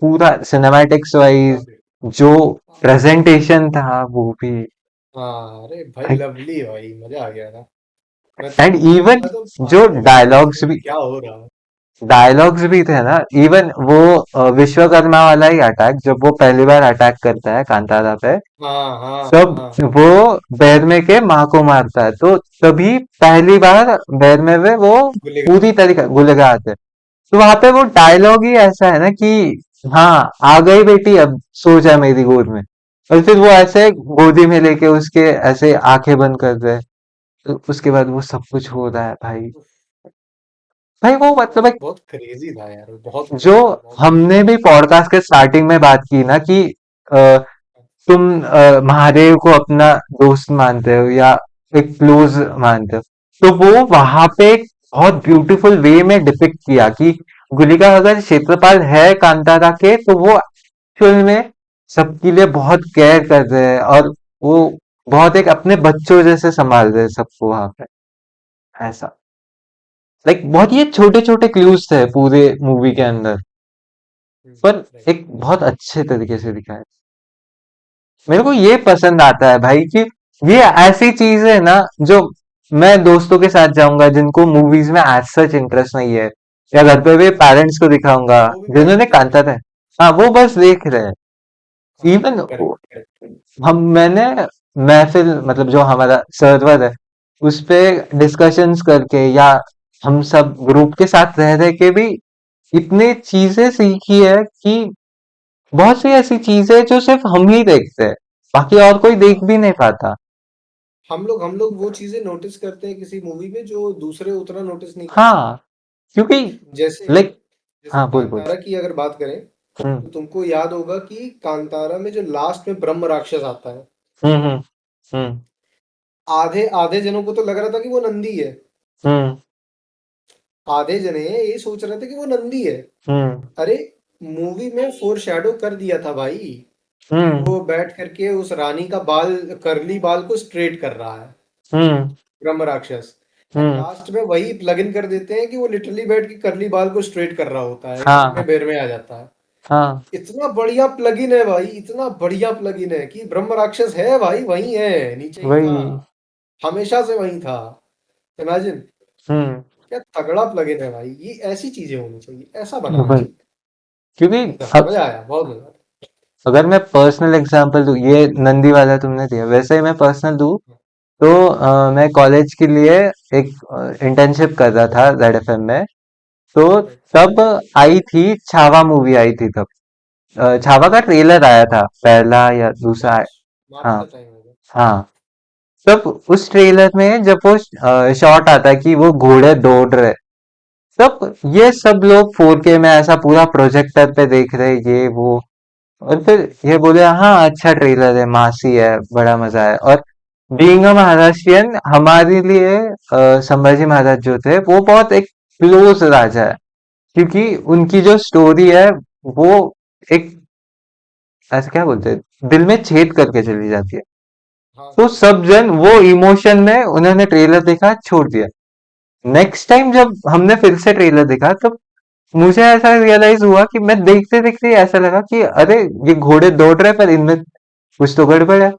पूरा सिनेमैटिक्स वाइज, लवली। जो हाँ प्रेजेंटेशन था वो भी हाँ, अरे भाई भाई, लवली भाई, मजा आ गया था। मैं एंड इवन मैं तो जो पागल हो गया था कि डायलॉग्स भाई भी, क्या हो रहा है। डायलॉग्स भी थे ना, इवन वो विश्वकर्मा वाला ही अटैक जब वो पहली बार अटैक करता है कांतारा पे, हाँ हाँ तब हाँ। वो बैरमे के माँ को मारता है, तो तभी पहली बार बैरमे में वो गुल्ली। पूरी तरीके गुलेगा आते हैं। तो वहां पे वो डायलॉग ही ऐसा है ना कि हाँ, आ गई बेटी अब सो जा मेरी गोद में, और फिर वो ऐसे गोदी में लेके उसके ऐसे आंखें बंद कर रहे हैं, तो उसके बाद वो सब कुछ हो रहा है भाई। भाई वो मतलब बहुत एक, बहुत क्रेजी था यार, बहुत जो क्रेजी था, बहुत क्रेजी। हमने भी पॉडकास्ट के स्टार्टिंग में बात की ना कि अ, तुम महादेव को अपना दोस्त मानते हो या एक क्लोज मानते हो, तो वो वहां पे एक बहुत ब्यूटीफुल वे में डिपिक्ट किया कि गुलिका अगर क्षेत्रपाल है कांतारा के, तो वो एक्चुअल में सबके लिए बहुत केयर कर रहे हैं, और वो बहुत एक अपने बच्चों जैसे संभाल रहे हैं सबको वहां पे, ऐसा। लाइक बहुत ये छोटे छोटे क्लूज थे पूरे मूवी के अंदर, पर राइट। एक बहुत अच्छे तरीके से दिखाया। मेरे को ये पसंद आता है भाई कि ये ऐसी चीज है ना जो मैं दोस्तों के साथ जाऊंगा जिनको मूवीज में एज सच इंटरेस्ट नहीं है, या घर पे भी पेरेंट्स को दिखाऊंगा वो भी बैठ जिन्होंने के देख कांता सकते था, हैं। हाँ, वो बस देख रहे हैं। हाँ, इवन करेक्ट करेक्ट। हम मैंने महफिल, मतलब जो हमारा सर्वर है उस पे डिस्कशंस करके, या हम सब ग्रुप के साथ रह रह के भी इतनी चीजें सीखी है कि बहुत सी ऐसी चीजें जो सिर्फ हम ही देखते हैं, बाकी और कोई देख हाँ, भी नहीं पाता। हम लोग वो चीजें नोटिस करते हैं किसी मूवी में जो दूसरे उतना नोटिस नहीं करते। हाँ, क्योंकि जैसे लाइक, जैसे हाँ, बोल बोल। कांतारा की अगर बात करें, हम्म तो तुमको याद होगा कि कांतारा में जो लास्ट में ब्रह्म राक्षस आता है, हम्म हम्म हम्म आधे आधे जनों को तो लग रहा था कि वो नंदी है। हम्म। आधे जने ये सोच रहे थे कि वो नंदी है। हम्म। अरे मूवी में फोर शैडो कर दिया था भाई कि हम्म। वो बैठ करके उस रानी का बाल, करली बाल को स्ट्रेट कर रहा है, हम्म। ब्रह्म राक्षस। And hmm. लास्ट में वही प्लग इन कर देते हैं कि वो लिटरली बैठ के करली बाल को स्ट्रेट कर रहा होता है, इतने हाँ। में बेर में आ जाता है। हाँ। इतना बढ़िया प्लग इन है भाई, इतना बढ़िया प्लग इन है कि ब्रह्म राक्षस है भाई, वही है, नीचे ही था, वही। हमेशा से वही था। इमेजिन, हम्म। क्या तगड़ा प्लग इन है भाई। ये ऐसी चीजें होनी चाहिए, ऐसा बनाना वही। चाहिए। क्योंकि एकदम अब मजा आया, बहुत मजा आया। अगर मैं पर्सनल एग्जांपल दूं, ये नंदी वाला तुमने दिया, वैसे ही मैं पर्सनल दूं तो मैं कॉलेज के लिए एक इंटर्नशिप कर रहा था रेड एफएम में। तो राइट। तब आई थी छावा, मूवी आई थी तब। छावा का ट्रेलर आया था, पहला या दूसरा मार्च, मार्च हाँ। का टाइम होगा। हाँ। तब उस ट्रेलर में जब वो शॉट आता है कि वो घोड़े दौड़ रहे, तब ये सब लोग 4K में ऐसा पूरा प्रोजेक्टर पे देख रहे, ये वो। और फिर ये बोले हाँ अच्छा ट्रेलर है, मासी है, बड़ा मजा है। और बीइंग अ महाराष्ट्रियन, हमारे लिए संभाजी महाराज जो थे वो बहुत एक क्लोज राजा है, क्योंकि उनकी जो स्टोरी है वो एक, ऐसे क्या बोलते हैं, दिल में छेद करके चली जाती है। हाँ तो हाँ हाँ। सब जन वो इमोशन में उन्होंने ट्रेलर देखा, छोड़ दिया। नेक्स्ट टाइम जब हमने फिर से ट्रेलर देखा, तो मुझे ऐसा रियलाइज हुआ कि मैं देखते देखते ऐसा लगा कि अरे ये घोड़े दौड़ रहे, पर इनमें कुछ तो गड़बड़ है।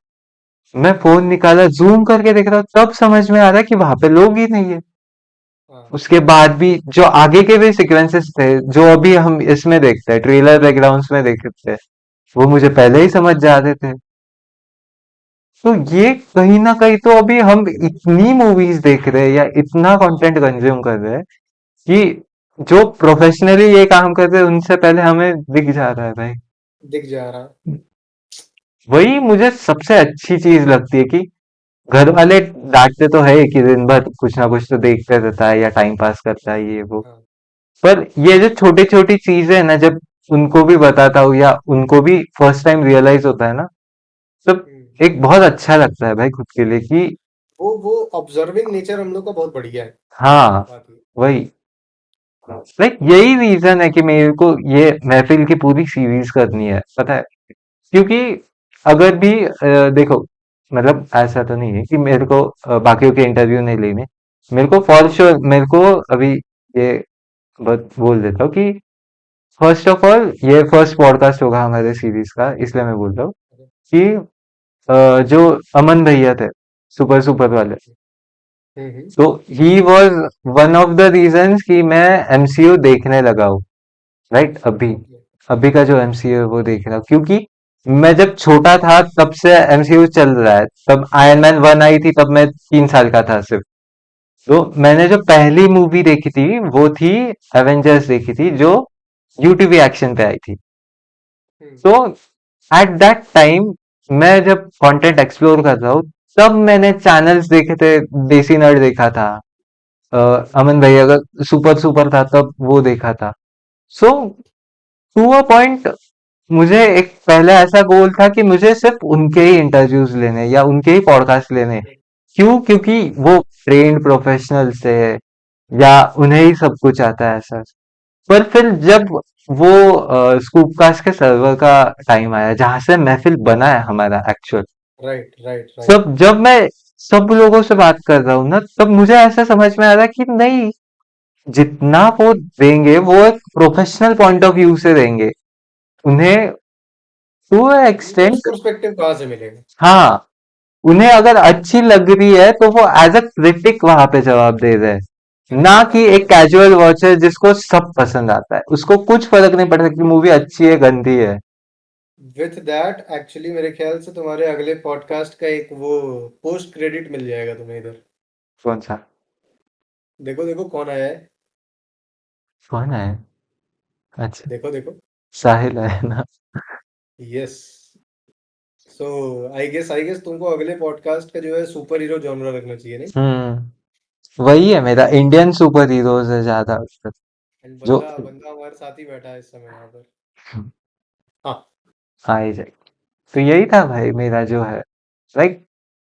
मैं फोन निकाला, जूम करके देख रहा हूँ, तब समझ में आ रहा है कि वहां पे लोग ही नहीं है। हाँ उसके बाद भी जो आगे के भी सीक्वेंसेस थे, जो अभी हम इसमें देखते हैं, ट्रेलर बैकग्राउंड्स में देखते हैं, वो मुझे पहले ही समझ जा रहे थे। तो ये कहीं ना कहीं तो अभी हम इतनी मूवीज देख रहे हैं या इतना कंटेंट कंज्यूम कर रहे हैं कि जो प्रोफेशनली ये काम कर रहे हैं उनसे पहले हमें दिख जा रहा है भाई। दिख जा रहा। वही मुझे सबसे अच्छी चीज लगती है कि घर वाले डांटते तो है कि दिन भर कुछ ना कुछ तो देखते रहता है या टाइम पास करता है, ये वो। हाँ। पर ये जो छोटी छोटी चीजें है ना, जब उनको भी बताता हूँ या उनको भी फर्स्ट टाइम रियलाइज होता है ना, तब हम्म। एक बहुत अच्छा लगता है भाई खुद के लिए कि वो ऑब्जर्विंग नेचर हम लोग का बहुत बढ़िया है। हाँ। बात ये। वही, लाइक यही रीजन है कि मेरे को ये महफिल की पूरी सीरीज करनी है, पता है। क्योंकि अगर भी देखो, मतलब ऐसा तो नहीं है कि मेरे को बाकियों के इंटरव्यू नहीं लेने। मेरे को फॉर श्योर, मेरे को अभी ये बोल देता हूँ कि फर्स्ट ऑफ ऑल ये फर्स्ट पॉडकास्ट होगा हमारे सीरीज का, इसलिए मैं बोल रहा हूँ कि जो अमन भैया थे, सुपर सुपर वाले, हम्म। तो he was one of the reasons कि मैं एमसीयू देखने लगा हूँ। राइट, अभी ओके। अभी का जो एमसीयू है वो देख रहा हूँ, क्योंकि मैं जब छोटा था तब से एमसीयू चल रहा है। तब आयरन मैन 1 आई थी, तब मैं 3 साल का था सिर्फ। तो मैंने जो पहली मूवी देखी थी वो थी एवेंजर्स देखी थी, जो यूटीवी एक्शन पे आई थी। हम्म। तो एट दैट टाइम मैं जब कंटेंट एक्सप्लोर कर रहा हूँ, तब मैंने चैनल्स देखे थे। देसी नर्ड देखा था, अमन भैया का सुपर सुपर था तब वो देखा था। सो टू अ पॉइंट, मुझे एक पहले ऐसा गोल था कि मुझे सिर्फ उनके ही इंटरव्यूज लेने या उनके ही पॉडकास्ट लेने। क्यों? क्योंकि वो ट्रेन्ड प्रोफेशनल्स थे या उन्हें ही सब कुछ आता है ऐसा। पर फिर जब वो स्कूपकास्ट के सर्वर का टाइम आया, जहां से महफिल बना है हमारा एक्चुअल, राइट राइट राइट। सब जब मैं सब लोगों से बात कर रहा हूँ ना, तब मुझे ऐसा समझ में आ रहा है कि नहीं, जितना वो देंगे वो एक प्रोफेशनल पॉइंट ऑफ व्यू से देंगे। उन्हें टू न्यूज एक्सटेंट, पर्सपेक्टिव कहाँ से मिलेगा। हाँ, उन्हें अगर अच्छी लग रही है तो वो एज अ क्रिटिक वहां पे जवाब दे रहे हैं, ना करेक्ट कि करेक्ट एक करेक्ट। कैजुअल वॉचर जिसको सब पसंद आता है, उसको कुछ फर्क नहीं पड़ता कि मूवी अच्छी है गंदी है। विथ दैट एक्चुअली मेरे ख्याल से तुम्हारे अगले पॉडकास्ट का एक वो पोस्ट क्रेडिट मिल जाएगा तुम्हें इधर। कौन सा? देखो देखो कौन आया है। कौन है? अच्छा, देखो देखो। साहिल है ना? यस। सो आई गेस तुमको अगले पॉडकास्ट का जो है सुपर हीरो जॉनरा रखना चाहिए, नहीं। वही है मेरा, इंडियन सुपर हीरोज है ज्यादा एंड जो बंदा बंदा हमारे साथ ही बैठा है इस समय यहाँ पर। हाँ। आ ही जाए। तो यही था भाई मेरा जो है, लाइक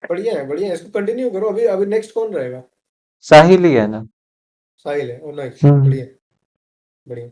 बढ़िया है, इसको कंटिन्यू करो। अभी अभी नेक्स्ट कौन रहेगा? साहिल ही है ना। साहिल है, और नाइस, हम्म। बढ़िया बढ़िया।